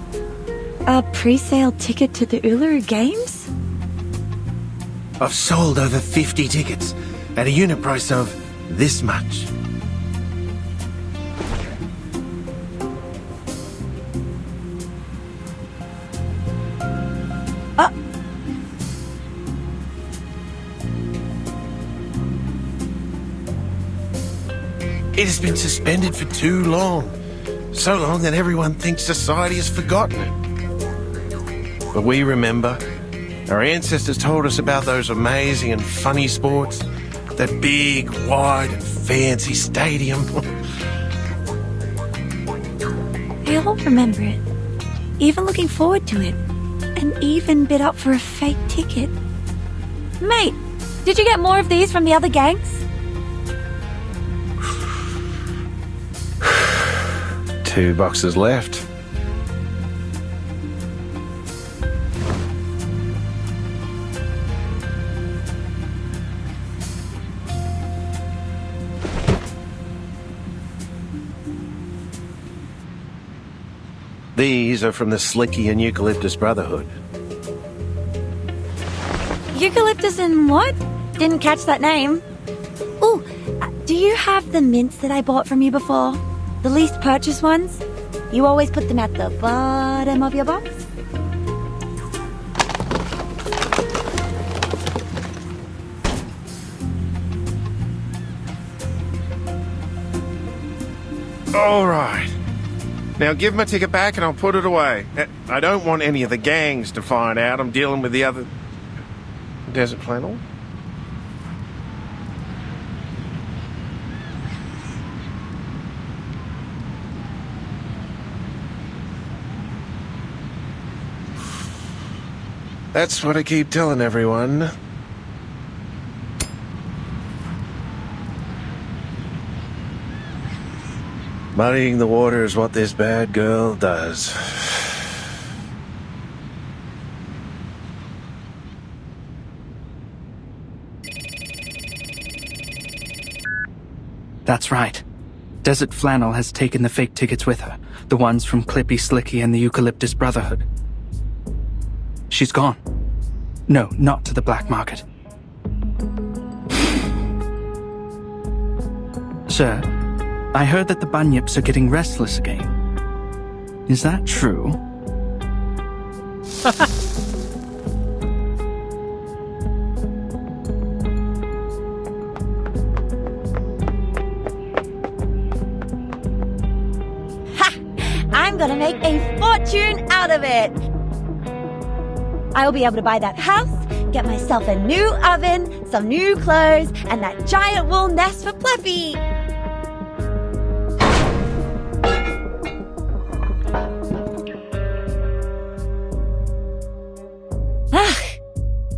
a pre-sale ticket to the Uluru Games? I've sold over 50 tickets at a unit price of this much. It has been suspended for too long. So long that everyone thinks society has forgotten it. But we remember. Our ancestors told us about those amazing and funny sports. That big, wide and fancy stadium. I all remember it. Even looking forward to it. And even bid up for a fake ticket. Mate, did you get more of these from the other gangs? 2 boxes left. These are from the Slicky and Eucalyptus Brotherhood. Eucalyptus and what? Didn't catch that name. Oh, do you have the mints that I bought from you before? The least purchased ones? You always put them at the bottom of your box? All right. Now give my ticket back and I'll put it away. I don't want any of the gangs to find out I'm dealing with the other... Desert flannel? That's what I keep telling everyone. Muddying the water is what this bad girl does. That's right. Desert Flannel has taken the fake tickets with her. The ones from Clippy, Slicky, and the Eucalyptus Brotherhood. She's gone. No, not to the black market. Sir, I heard that the bunyips are getting restless again. Is that true? I'm gonna make a fortune out of it! I will be able to buy that house, get myself a new oven, some new clothes, and that giant wool nest for Pleppy!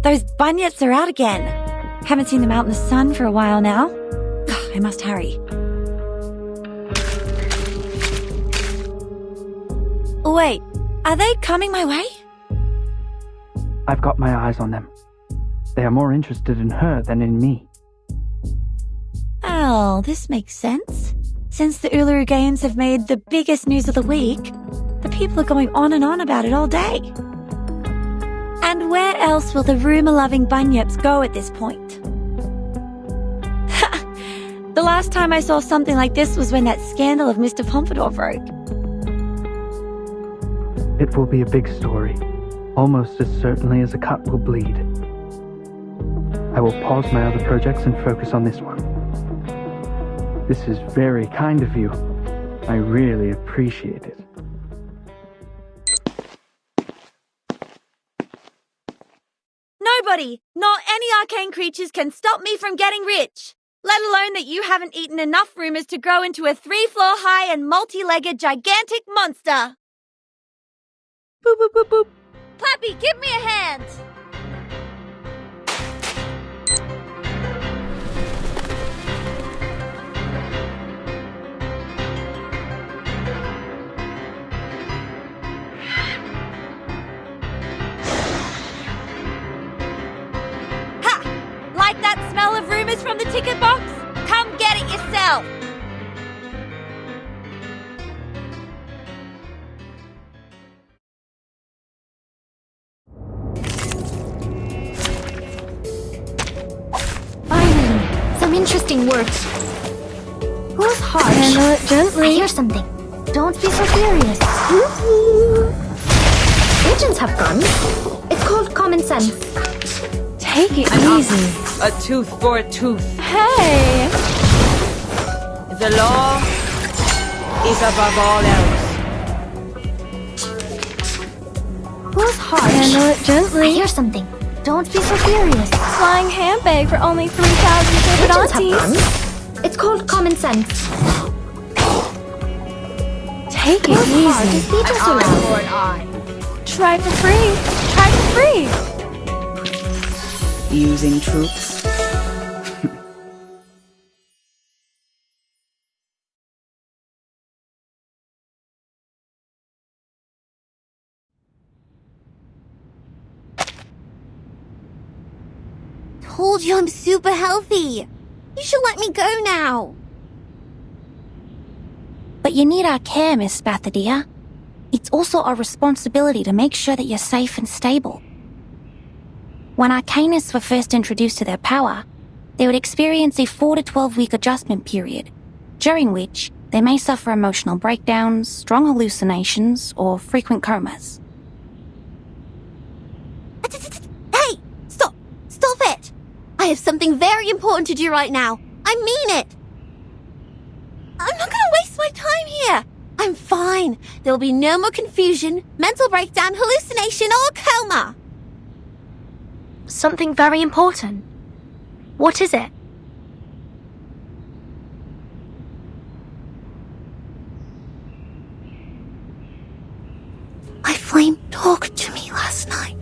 Those bunyips are out again. Haven't seen them out in the sun for a while now. I must hurry. Wait, are they coming my way? I've got my eyes on them. They are more interested in her than in me. Oh, this makes sense. Since the Uluru Games have made the biggest news of the week, the people are going on and on about it all day. And where else will the rumour-loving bunyips go at this point? The last time I saw something like this was when that scandal of Mr. Pompadour broke. It will be a big story, almost as certainly as a cut will bleed. I will pause my other projects and focus on this one. This is very kind of you. I really appreciate it. Nobody, not any arcane creatures, can stop me from getting rich. Let alone that you haven't eaten enough rumours to grow into a 3-floor high and multi-legged gigantic monster. Boop, boop, boop, boop. Plappy, give me a hand! Ha! Like that smell of rumours from the ticket box? Come get it yourself! Some interesting words. Who's harsh? Handle it gently. I hear something. Don't be so furious. Agents have guns. It's called common sense. Take it easy. A tooth for a tooth. Hey! The law is above all else. Who's harsh? Handle it gently. I hear something. Don't be so furious. Flying handbag for only 3,000 silver Agents have donkeys. guns. It's called common sense. Take it Who's harsh? easy. Just be just around. Try for free. Try for free. Using troops. Told you I'm super healthy. You should let me go now. But you need our care, Miss Spathadia. It's it's also our responsibility to make sure that you're safe and stable. When Arcanists were first introduced to their power, they would experience a 4 to 12 week adjustment period, during which they may suffer emotional breakdowns, strong hallucinations, or frequent comas. Hey! Stop! Stop it! I have something very important to do right now. I mean it! I'm not gonna waste my time here. I'm fine. There'll be no more confusion, mental breakdown, hallucination, or coma. Something very important. What is it? My flame talked to me last night.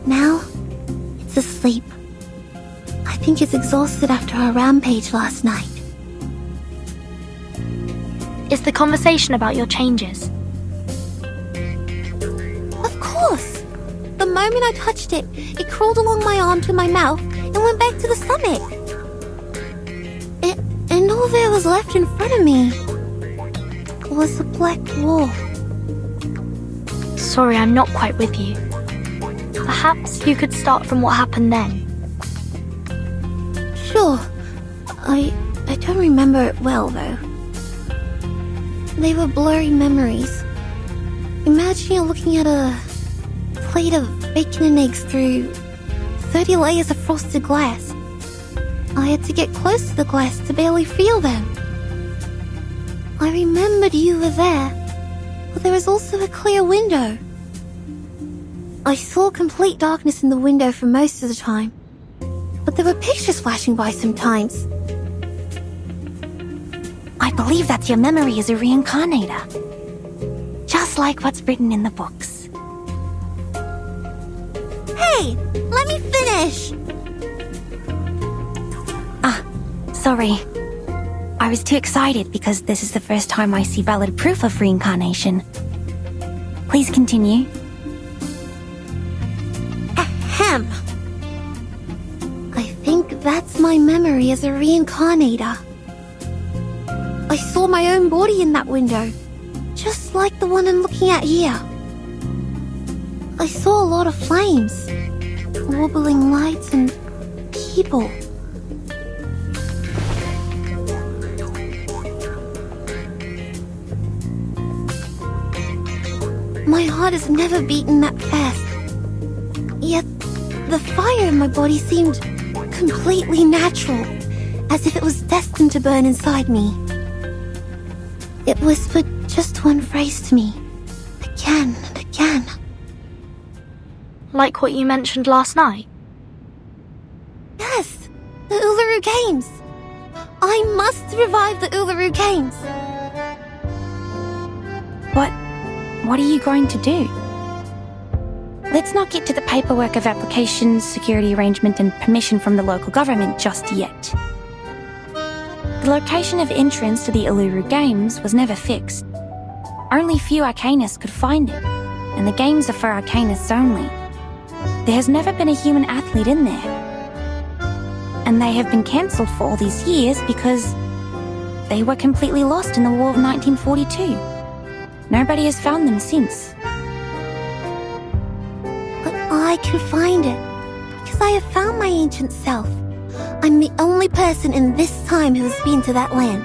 Now, it's asleep. I think it's exhausted after our rampage last night. Is the conversation about your changes? Of course! The moment I touched it, it crawled along my arm to my mouth and went back to the stomach. And all there was left in front of me was a black wall. Sorry, I'm not quite with you. Perhaps you could start from what happened then. Sure. I don't remember it well, though. They were blurry memories. Imagine you're looking at a plate of bacon and eggs through 30 layers of frosted glass. I had to get close to the glass to barely feel them. I remembered you were there, but there was also a clear window. I saw complete darkness in the window for most of the time, but there were pictures flashing by sometimes. I believe that your memory is a reincarnator. Just like what's written in the books. Hey, let me finish! Sorry. I was too excited because this is the first time I see valid proof of reincarnation. Please continue. Ahem. I think that's my memory as a reincarnator. I saw my own body in that window, just like the one I'm looking at here. I saw a lot of flames, wobbling lights, and people. My heart has never beaten that fast. Yet, the fire in my body seemed completely natural, as if it was destined to burn inside me. It whispered just one phrase to me, again and again. Like what you mentioned last night? Yes, the Uluru Games. I must revive the Uluru Games. What are you going to do? Let's not get to the paperwork of applications, security arrangement, and permission from the local government just yet. The location of entrance to the Uluru Games was never fixed. Only few Arcanists could find it, and the games are for Arcanists only. There has never been a human athlete in there. And they have been cancelled for all these years because they were completely lost in the War of 1942. Nobody has found them since. But I can find it, because I have found my ancient self. I'm the only person in this time who has been to that land,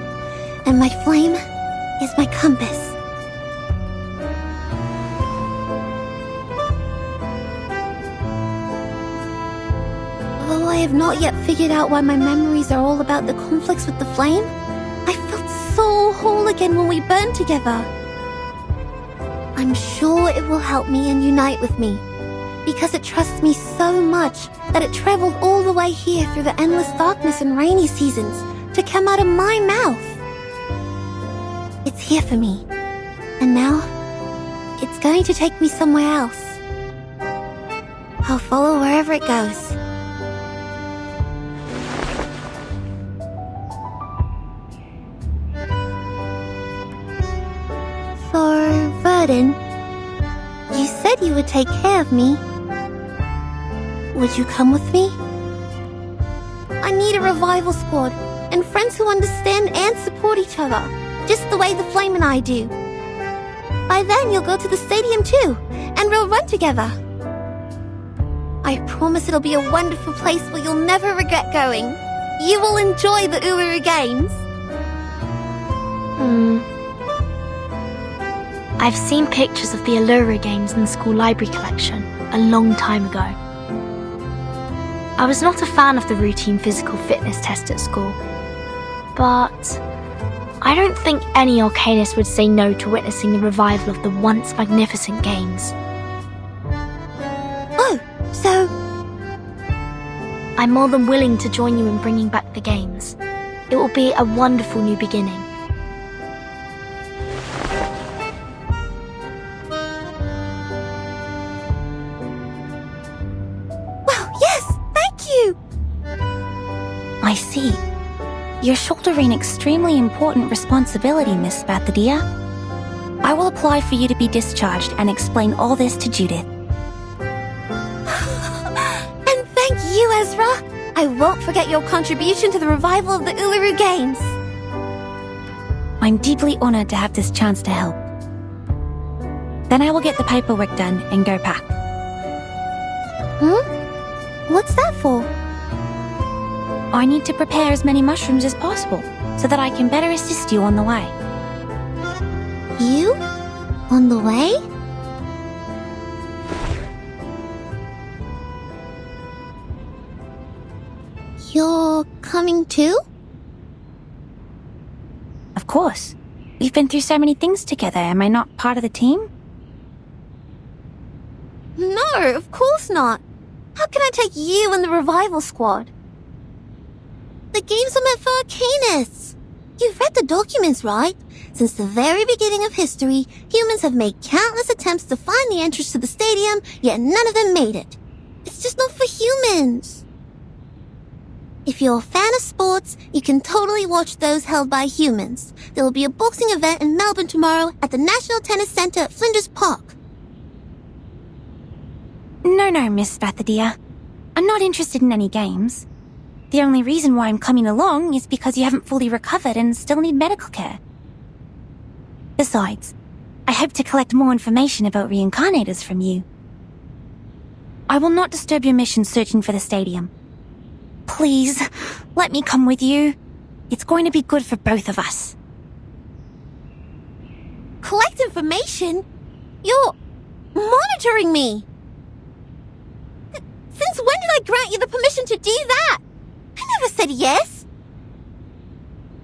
and my flame is my compass. Though I have not yet figured out why my memories are all about the conflicts with the flame, I felt so whole again when we burned together. I'm sure it will help me and unite with me, because it trusts me so much that it traveled all the way here through the endless darkness and rainy seasons to come out of my mouth. It's here for me, and now it's going to take me somewhere else. I'll follow wherever it goes. So, Verdon, you said you would take care of me. Would you come with me? I need a revival squad and friends who understand and support each other, just the way the Flame and I do. By then, you'll go to the stadium too, and we'll run together. I promise it'll be a wonderful place where you'll never regret going. You will enjoy the Uluru Games. I've seen pictures of the Uluru Games in the school library collection a long time ago. I was not a fan of the routine physical fitness test at school, but I don't think any Arcanist would say no to witnessing the revival of the once magnificent games. Oh, so... I'm more than willing to join you in bringing back the games. It will be a wonderful new beginning. I see. You're shouldering extremely important responsibility, Miss Bathadia. I will apply for you to be discharged and explain all this to Judith. And thank you, Ezra. I won't forget your contribution to the revival of the Uluru Games. I'm deeply honored to have this chance to help. Then I will get the paperwork done and go pack. What's that for? I need to prepare as many mushrooms as possible so that I can better assist you on the way. You? On the way? You're coming too? Of course. We've been through so many things together. Am I not part of the team? No, of course not. How can I take you and the revival squad? The games are meant for Arcanists. You've read the documents, right? Since the very beginning of history, humans have made countless attempts to find the entrance to the stadium, yet none of them made it. It's just not for humans. If you're a fan of sports, you can totally watch those held by humans. There will be a boxing event in Melbourne tomorrow at the National Tennis Centre at Flinders Park. No, Miss Bathadia. I'm not interested in any games. The only reason why I'm coming along is because you haven't fully recovered and still need medical care. Besides, I hope to collect more information about reincarnators from you. I will not disturb your mission searching for the stadium. Please, let me come with you. It's going to be good for both of us. Collect information? You're monitoring me! Since when did I grant you the permission to do that? I never said yes.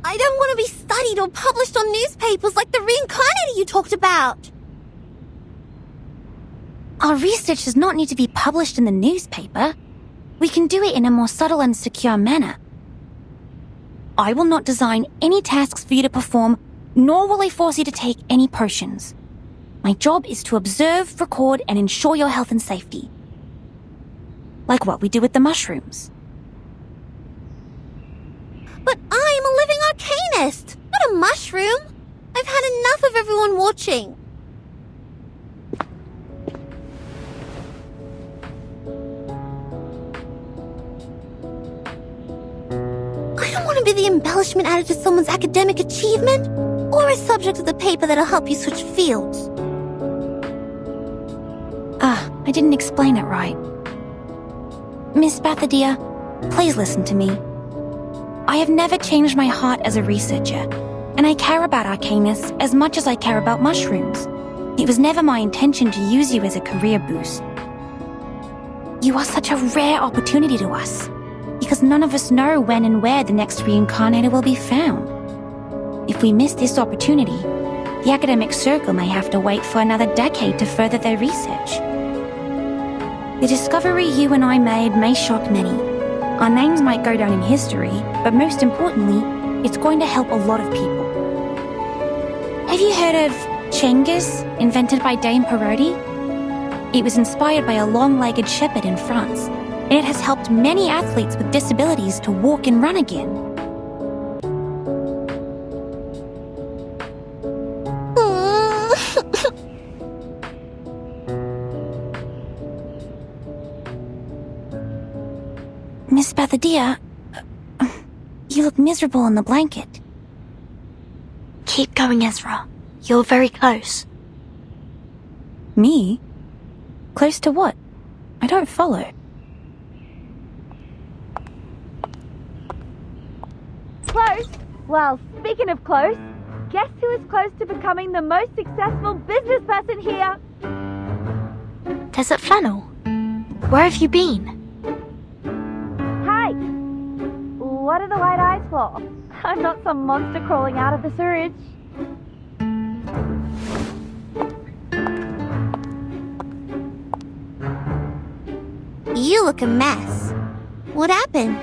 I don't want to be studied or published on newspapers like the reincarnator you talked about. Our research does not need to be published in the newspaper. We can do it in a more subtle and secure manner. I will not design any tasks for you to perform, nor will I force you to take any potions. My job is to observe, record, and ensure your health and safety. Like what we do with the mushrooms. But I'm a living Arcanist, not a mushroom. I've had enough of everyone watching. I don't want to be the embellishment added to someone's academic achievement, or a subject of the paper that'll help you switch fields. I didn't explain it right. Miss Bathadia, please listen to me. I have never changed my heart as a researcher, and I care about Arcanists as much as I care about mushrooms. It was never my intention to use you as a career boost. You are such a rare opportunity to us, because none of us know when and where the next reincarnator will be found. If we miss this opportunity, the academic circle may have to wait for another decade to further their research. The discovery you and I made may shock many. Our names might go down in history, but most importantly, it's going to help a lot of people. Have you heard of Chengas, invented by Dame Parodi? It was inspired by a long-legged shepherd in France, and it has helped many athletes with disabilities to walk and run again. Miss Bathadia, you look miserable in the blanket. Keep going, Ezra. You're very close. Me? Close to what? I don't follow. Close? Well, speaking of close, guess who is close to becoming the most successful business person here? Desert Flannel, where have you been? Hey! What are the white eyes for? I'm not some monster crawling out of the sewage. You look a mess. What happened?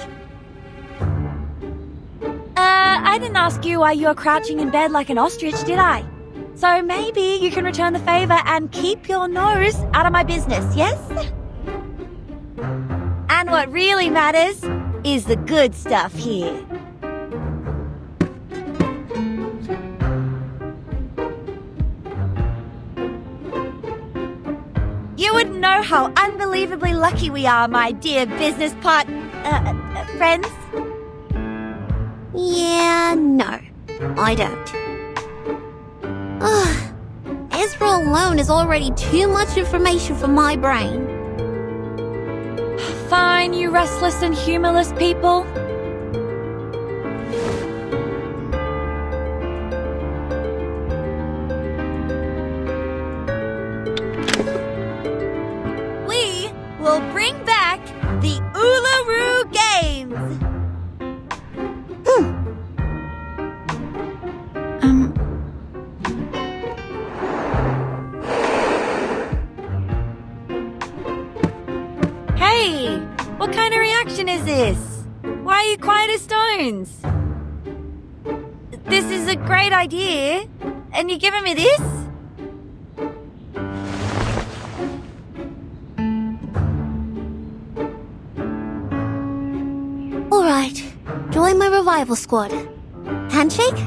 I didn't ask you why you're crouching in bed like an ostrich, did I? So maybe you can return the favor and keep your nose out of my business, yes? And what really matters is the good stuff here. You wouldn't know how unbelievably lucky we are, my dear business friends. Yeah, no, I don't. Ugh, Ezra alone is already too much information for my brain. Fine, you restless and humorless people. We will bring back the Uluru Games. Hey, what kind of reaction is this? Why are you quiet as stones? This is a great idea, and you're giving me this? All right, join my revival squad. Handshake?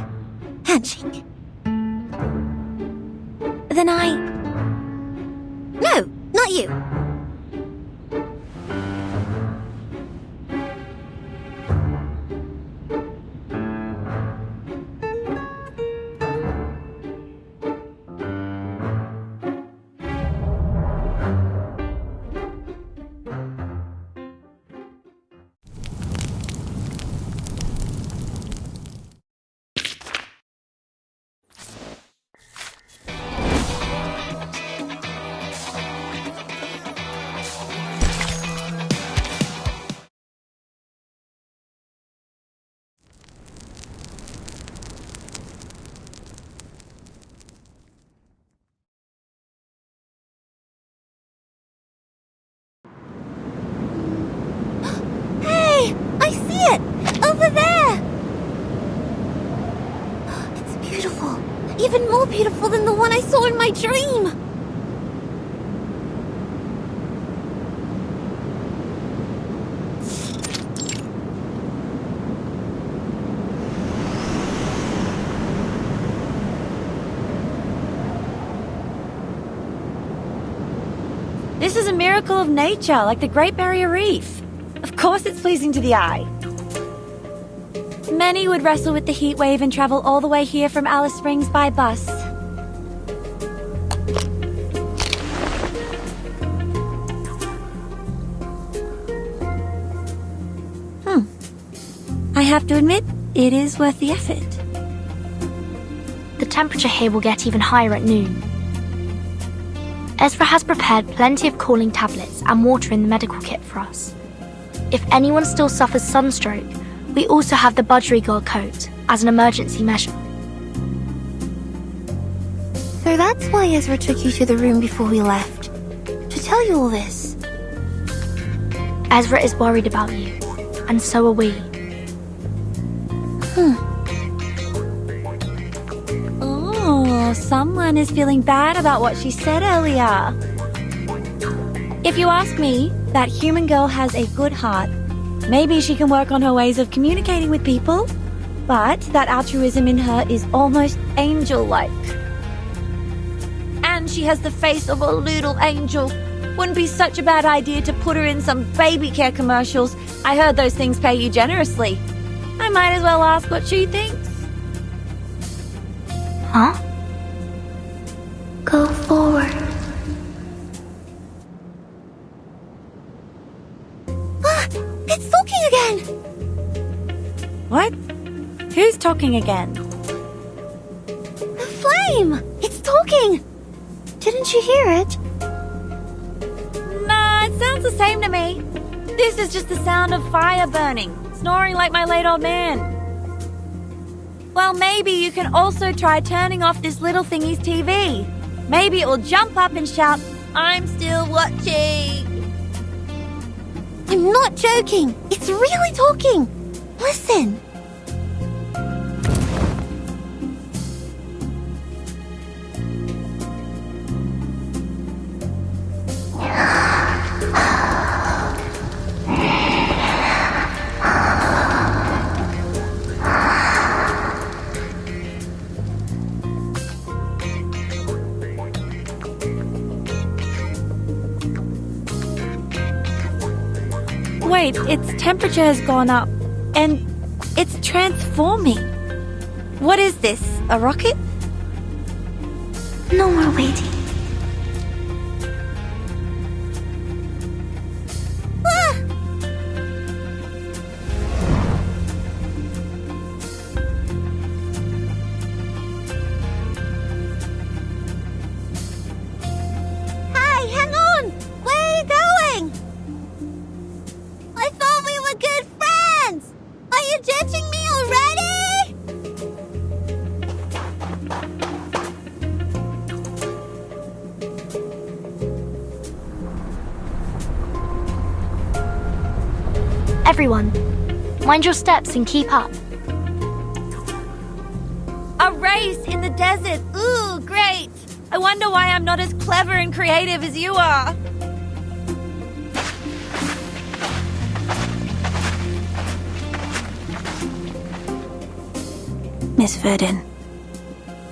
Handshake. Then No, not you. I see it! Over there! It's beautiful. Even more beautiful than the one I saw in my dream! This is a miracle of nature, like the Great Barrier Reef. Of course it's pleasing to the eye. Many would wrestle with the heat wave and travel all the way here from Alice Springs by bus. I have to admit, it is worth the effort. The temperature here will get even higher at noon. Ezra has prepared plenty of cooling tablets and water in the medical kit for us. If anyone still suffers sunstroke, we also have the budgerigar coat as an emergency measure. So that's why Ezra took you to the room before we left. To tell you all this. Ezra is worried about you, and so are we. Oh, someone is feeling bad about what she said earlier. If you ask me, that human girl has a good heart. Maybe she can work on her ways of communicating with people, but that altruism in her is almost angel-like. And she has the face of a little angel. Wouldn't be such a bad idea to put her in some baby care commercials. I heard those things pay you generously. I might as well ask what she thinks. Huh? Go forward. It's talking again! What? Who's talking again? The flame! It's talking! Didn't you hear it? Nah, it sounds the same to me. This is just the sound of fire burning, snoring like my late old man. Well, maybe you can also try turning off this little thingy's TV. Maybe it will jump up and shout, "I'm still watching." I'm not joking! It's really talking! Listen! Wait, its temperature has gone up, and it's transforming. What is this, a rocket? No more waiting. Hey, hang on! Where are you going? I thought we were good friends! Are you judging me already? Everyone, mind your steps and keep up. A race in the desert! Ooh, great! I wonder why I'm not as clever and creative as you are. Miss Verdon,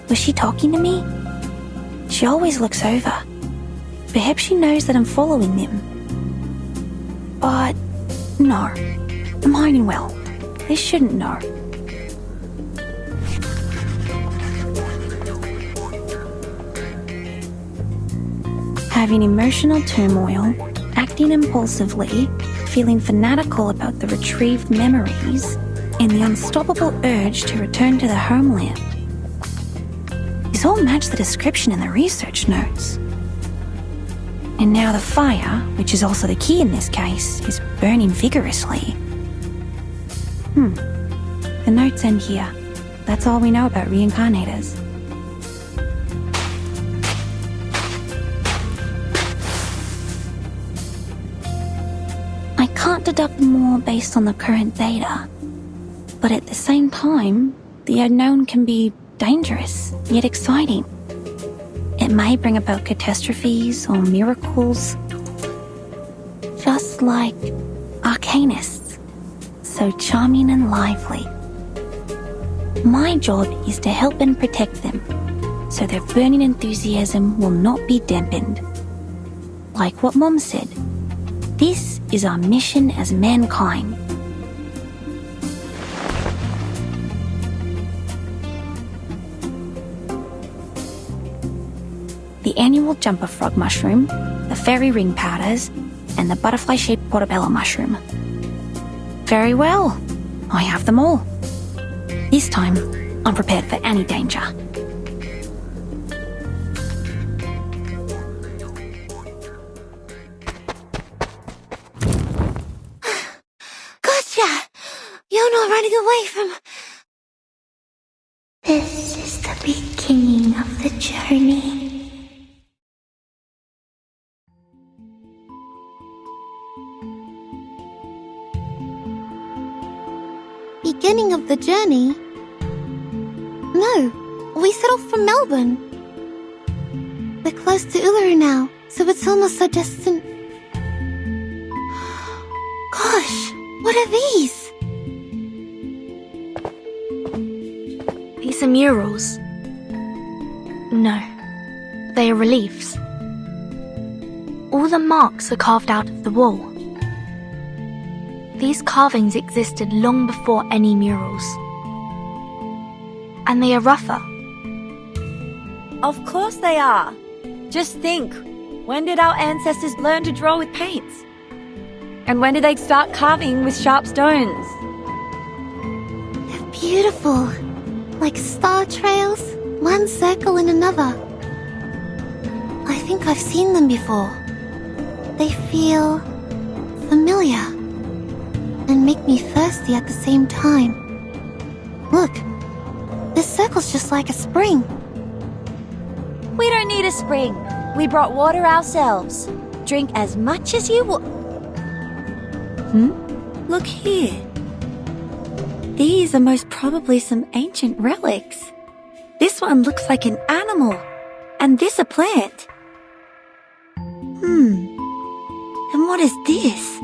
was she talking to me? She always looks over. Perhaps she knows that I'm following them. But no, I'm hiding well. They shouldn't know. Having emotional turmoil, acting impulsively, feeling fanatical about the retrieved memories, and the unstoppable urge to return to the homeland. These all match the description in the research notes. And now the fire, which is also the key in this case, is burning vigorously. The notes end here. That's all we know about reincarnators. I can't deduct more based on the current data. But at the same time, the unknown can be dangerous, yet exciting. It may bring about catastrophes or miracles, just like arcanists, so charming and lively. My job is to help and protect them, so their burning enthusiasm will not be dampened. Like what Mom said, this is our mission as mankind. The annual jumper frog mushroom, the fairy ring powders, and the butterfly-shaped portobello mushroom. Very well, I have them all. This time, I'm prepared for any danger. Gotcha! You're not running away from... This is the beginning of the journey. Beginning of the journey? No, we set off from Melbourne. We're close to Uluru now, so it's almost so distant. What are these? These are murals. No, they are reliefs. All the marks are carved out of the wall. These carvings existed long before any murals. And they are rougher. Of course they are. Just think, when did our ancestors learn to draw with paints? And when did they start carving with sharp stones? They're beautiful. Like star trails, one circle in another. I think I've seen them before. They feel familiar and make me thirsty at the same time. Look, this circle's just like a spring. We don't need a spring. We brought water ourselves. Drink as much as you want. Look here. These are most probably some ancient relics. This one looks like an animal, and this a plant. And what is this?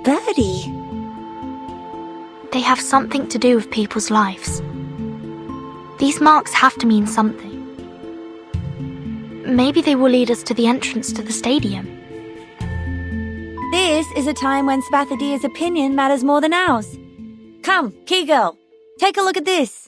Birdie. They have something to do with people's lives. These marks have to mean something. Maybe they will lead us to the entrance to the stadium. This is a time when Spathadia's opinion matters more than ours. Come, Key Girl, take a look at this.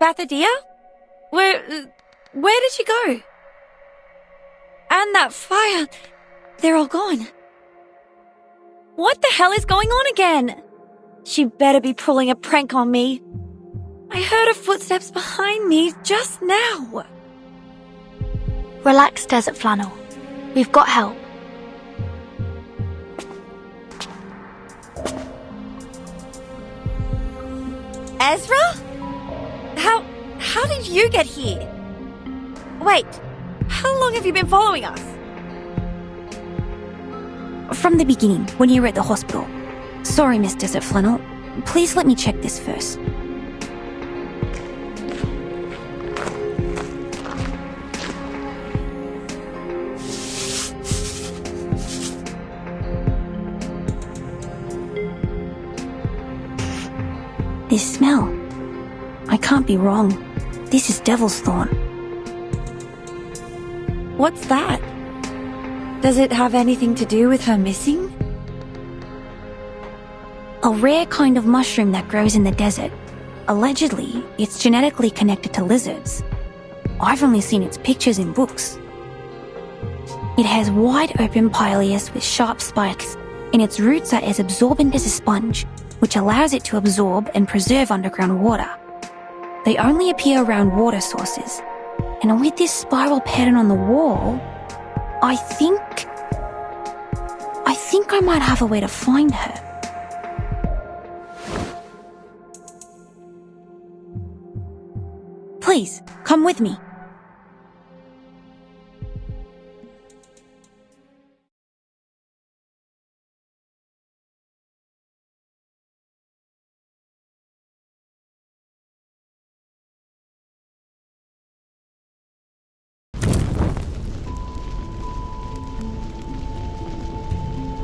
Spathadia? Where did she go? And that fire, they're all gone. What the hell is going on again? She better be pulling a prank on me. I heard her footsteps behind me just now. Relax, Desert Flannel. We've got help. Ezra? How did you get here? Wait, how long have you been following us? From the beginning, when you were at the hospital. Sorry, Miss Desert Flannel. Please let me check this first. This smell. I can't be wrong. This is Devil's Thorn. What's that? Does it have anything to do with her missing? A rare kind of mushroom that grows in the desert. Allegedly, it's genetically connected to lizards. I've only seen its pictures in books. It has wide open pileus with sharp spikes, and its roots are as absorbent as a sponge, which allows it to absorb and preserve underground water. They only appear around water sources, and with this spiral pattern on the wall, I think I might have a way to find her. Please, come with me.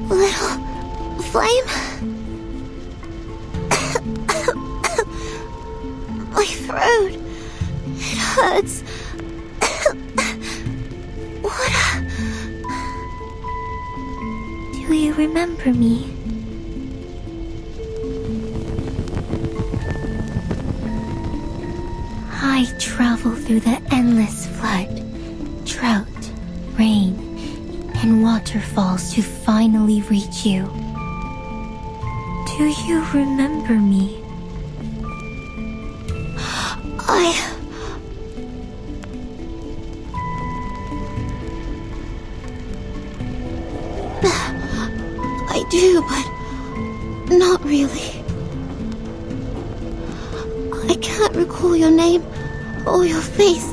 Little flame? My throat. It hurts. Do you remember me? I travel through the endless flood, drought, rain, and waterfalls to finally reach you. Do you remember me? I do, but not really. I can't recall your name or your face,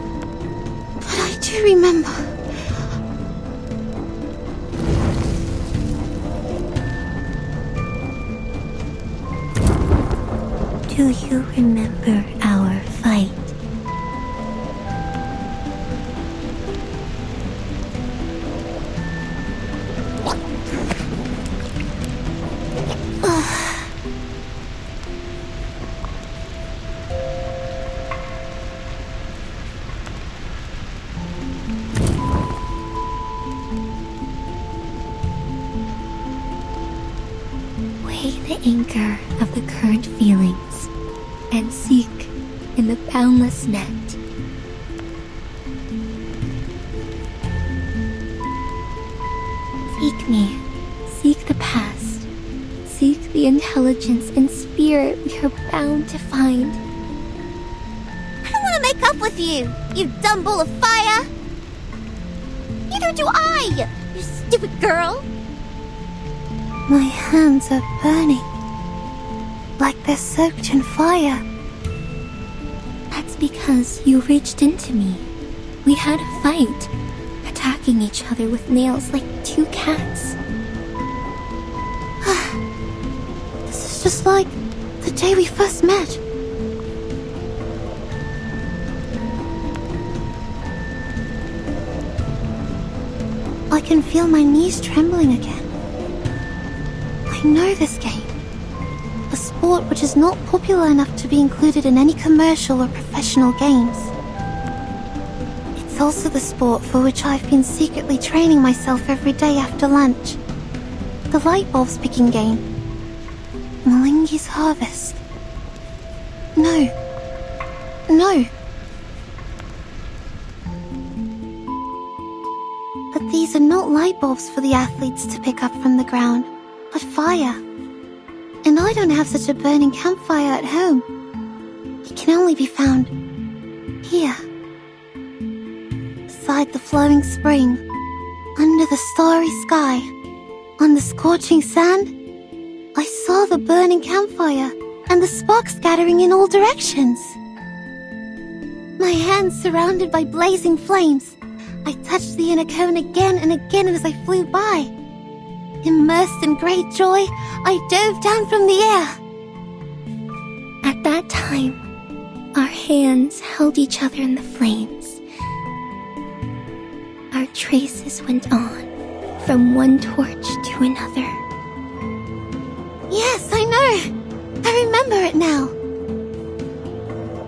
but I do remember. you remember our fight? Weigh the anchor of the current feelings and seek in the boundless net. Seek me, seek the past, seek the intelligence and spirit we are bound to find. I don't want to make up with you, you dumb ball of fire! Neither do I, you stupid girl! My hands are burning, like they're soaked in fire. That's because you reached into me. We had a fight, attacking each other with nails like two cats. This is just like the day we first met. I can feel my knees trembling again. I know this game. A sport which is not popular enough to be included in any commercial or professional games. It's also the sport for which I've been secretly training myself every day after lunch. The light bulbs picking game. Malingi's harvest. No. But these are not light bulbs for the athletes to pick up from the ground, but fire. And I don't have such a burning campfire at home. It can only be found here. Beside the flowing spring, under the starry sky, on the scorching sand, I saw the burning campfire and the sparks scattering in all directions. My hands surrounded by blazing flames, I touched the inner cone again and again as I flew by. Immersed in great joy, I dove down from the air. At that time, our hands held each other in the flames. Our traces went on, from one torch to another. Yes, I know! I remember it now.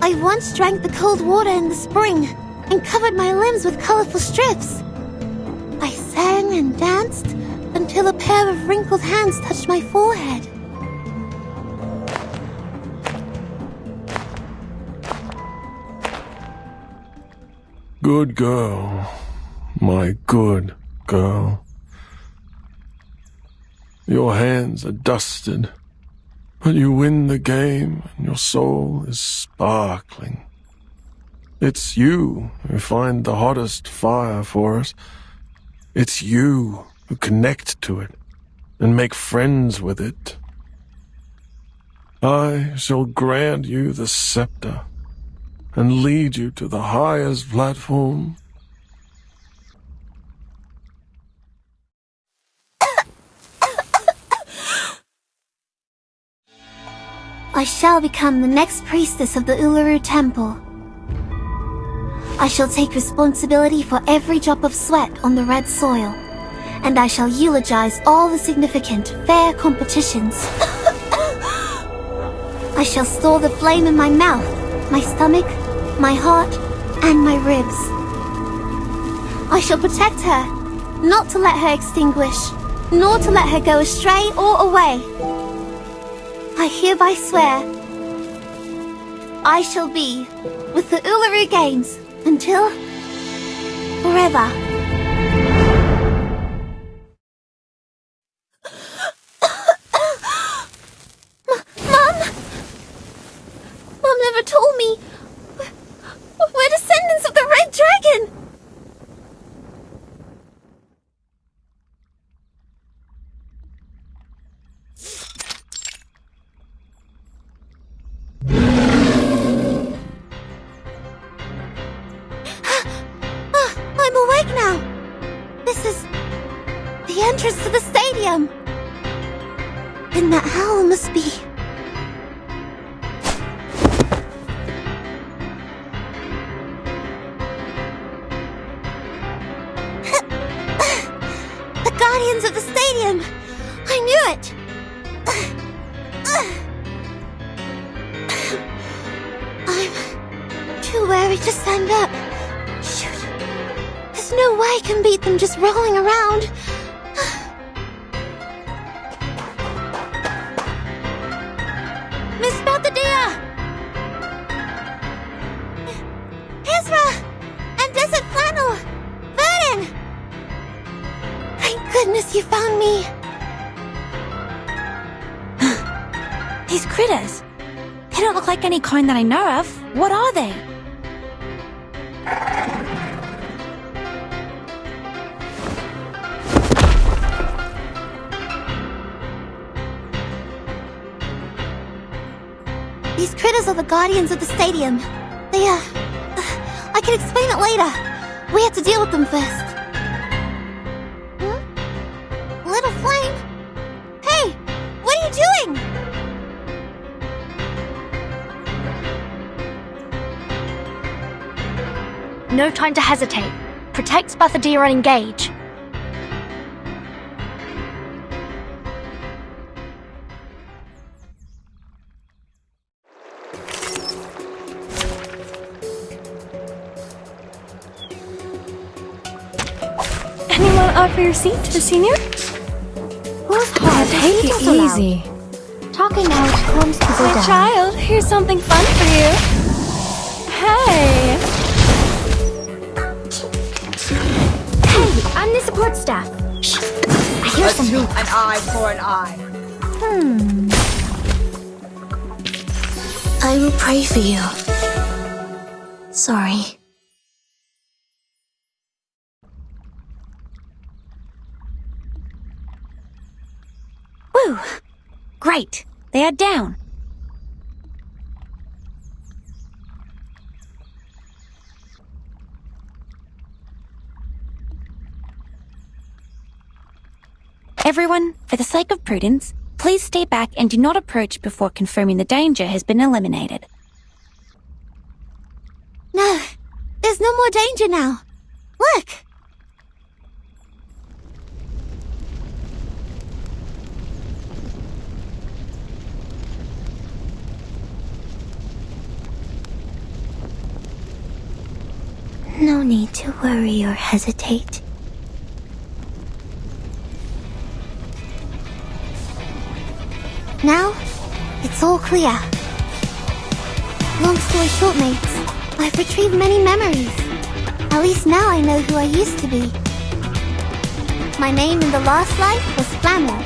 I once drank the cold water in the spring and covered my limbs with colorful strips. I sang and danced until a pair of wrinkled hands touched my forehead. Good girl. My good girl. Your hands are dusted, but you win the game and your soul is sparkling. It's you who find the hottest fire for us. It's you who connect to it and make friends with it. I shall grant you the scepter and lead you to the highest platform. I shall become the next priestess of the Uluru temple. I shall take responsibility for every drop of sweat on the red soil, and I shall eulogize all the significant, fair competitions. I shall store the flame in my mouth, my stomach, my heart, and my ribs. I shall protect her, not to let her extinguish, nor to let her go astray or away. I hereby swear, I shall be with the Uluru Games until forever. Mom never told me. We're descendants of the Red Dragon. I'm awake now. This is the entrance to the stadium. Then that howl must be... guardians of the stadium! I knew it! I'm too wary to stand up. Shoot. There's no way I can beat them just rolling around. Miss Balthadia! Ezra! And Desert Flannel! Vernon! Thank goodness you found me. These critters. They don't look like any kind that I know of. What are they? These critters are the guardians of the stadium. They, I can explain it later. We have to deal with them first. Little Flame? Hey! What are you doing? No time to hesitate. Protect Balthadia and engage. Anyone offer your seat to the senior? Who's hard? Take it easy. Talking out comes to go My down. child, here's something fun for you. Hey! Hey, I'm the support staff. I hear something. An eye for an eye. I will pray for you. Sorry. Woo! Great. They are down. Everyone, for the sake of prudence, please stay back and do not approach before confirming the danger has been eliminated. No, there's no more danger now. Look! No need to worry or hesitate. Now, it's all clear. Long story short, mates, I've retrieved many memories. At least now I know who I used to be. My name in the last life was Flannel.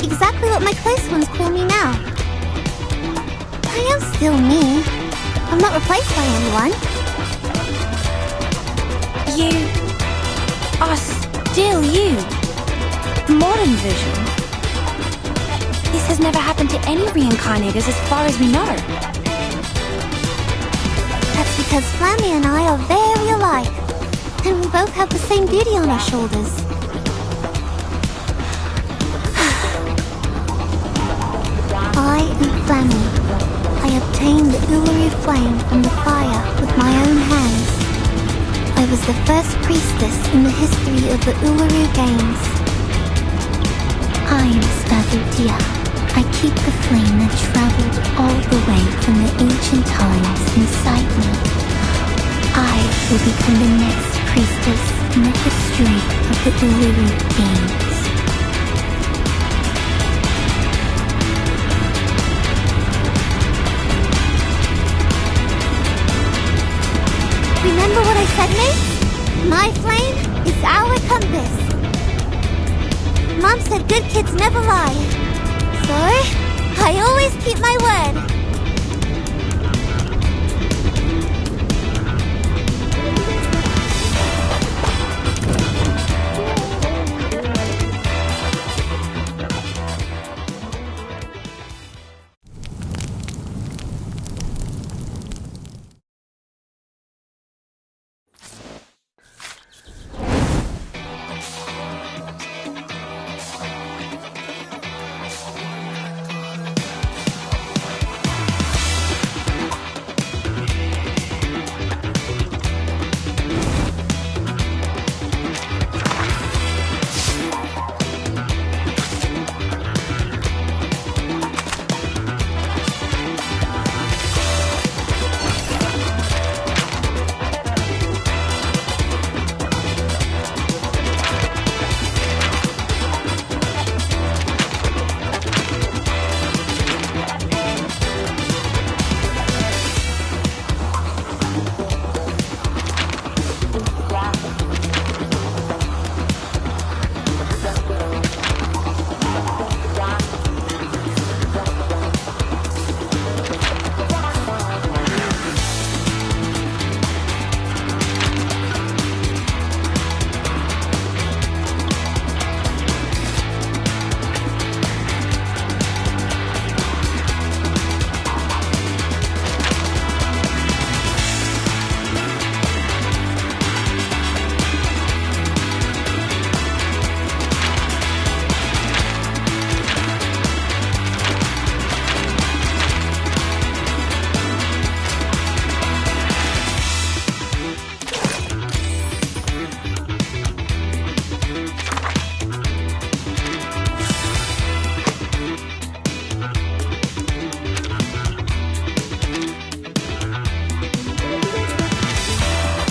Exactly what my close ones call me now. I am still me. I'm not replaced by anyone. You are still you. The modern version. This has never happened to any reincarnators as far as we know. That's because Flammy and I are very alike. And we both have the same duty on our shoulders. I am Flammy. I obtained the Uluru flame from the fire with my own hands. I was the first priestess in the history of the Uluru Games. I am Svathutia. I keep the flame that traveled all the way from the ancient times inside me. I will become the next priestess in the history of the Uluru Games. Remember what I said, mates? My flame is our compass. Mom said good kids never lie. So, I always keep my word.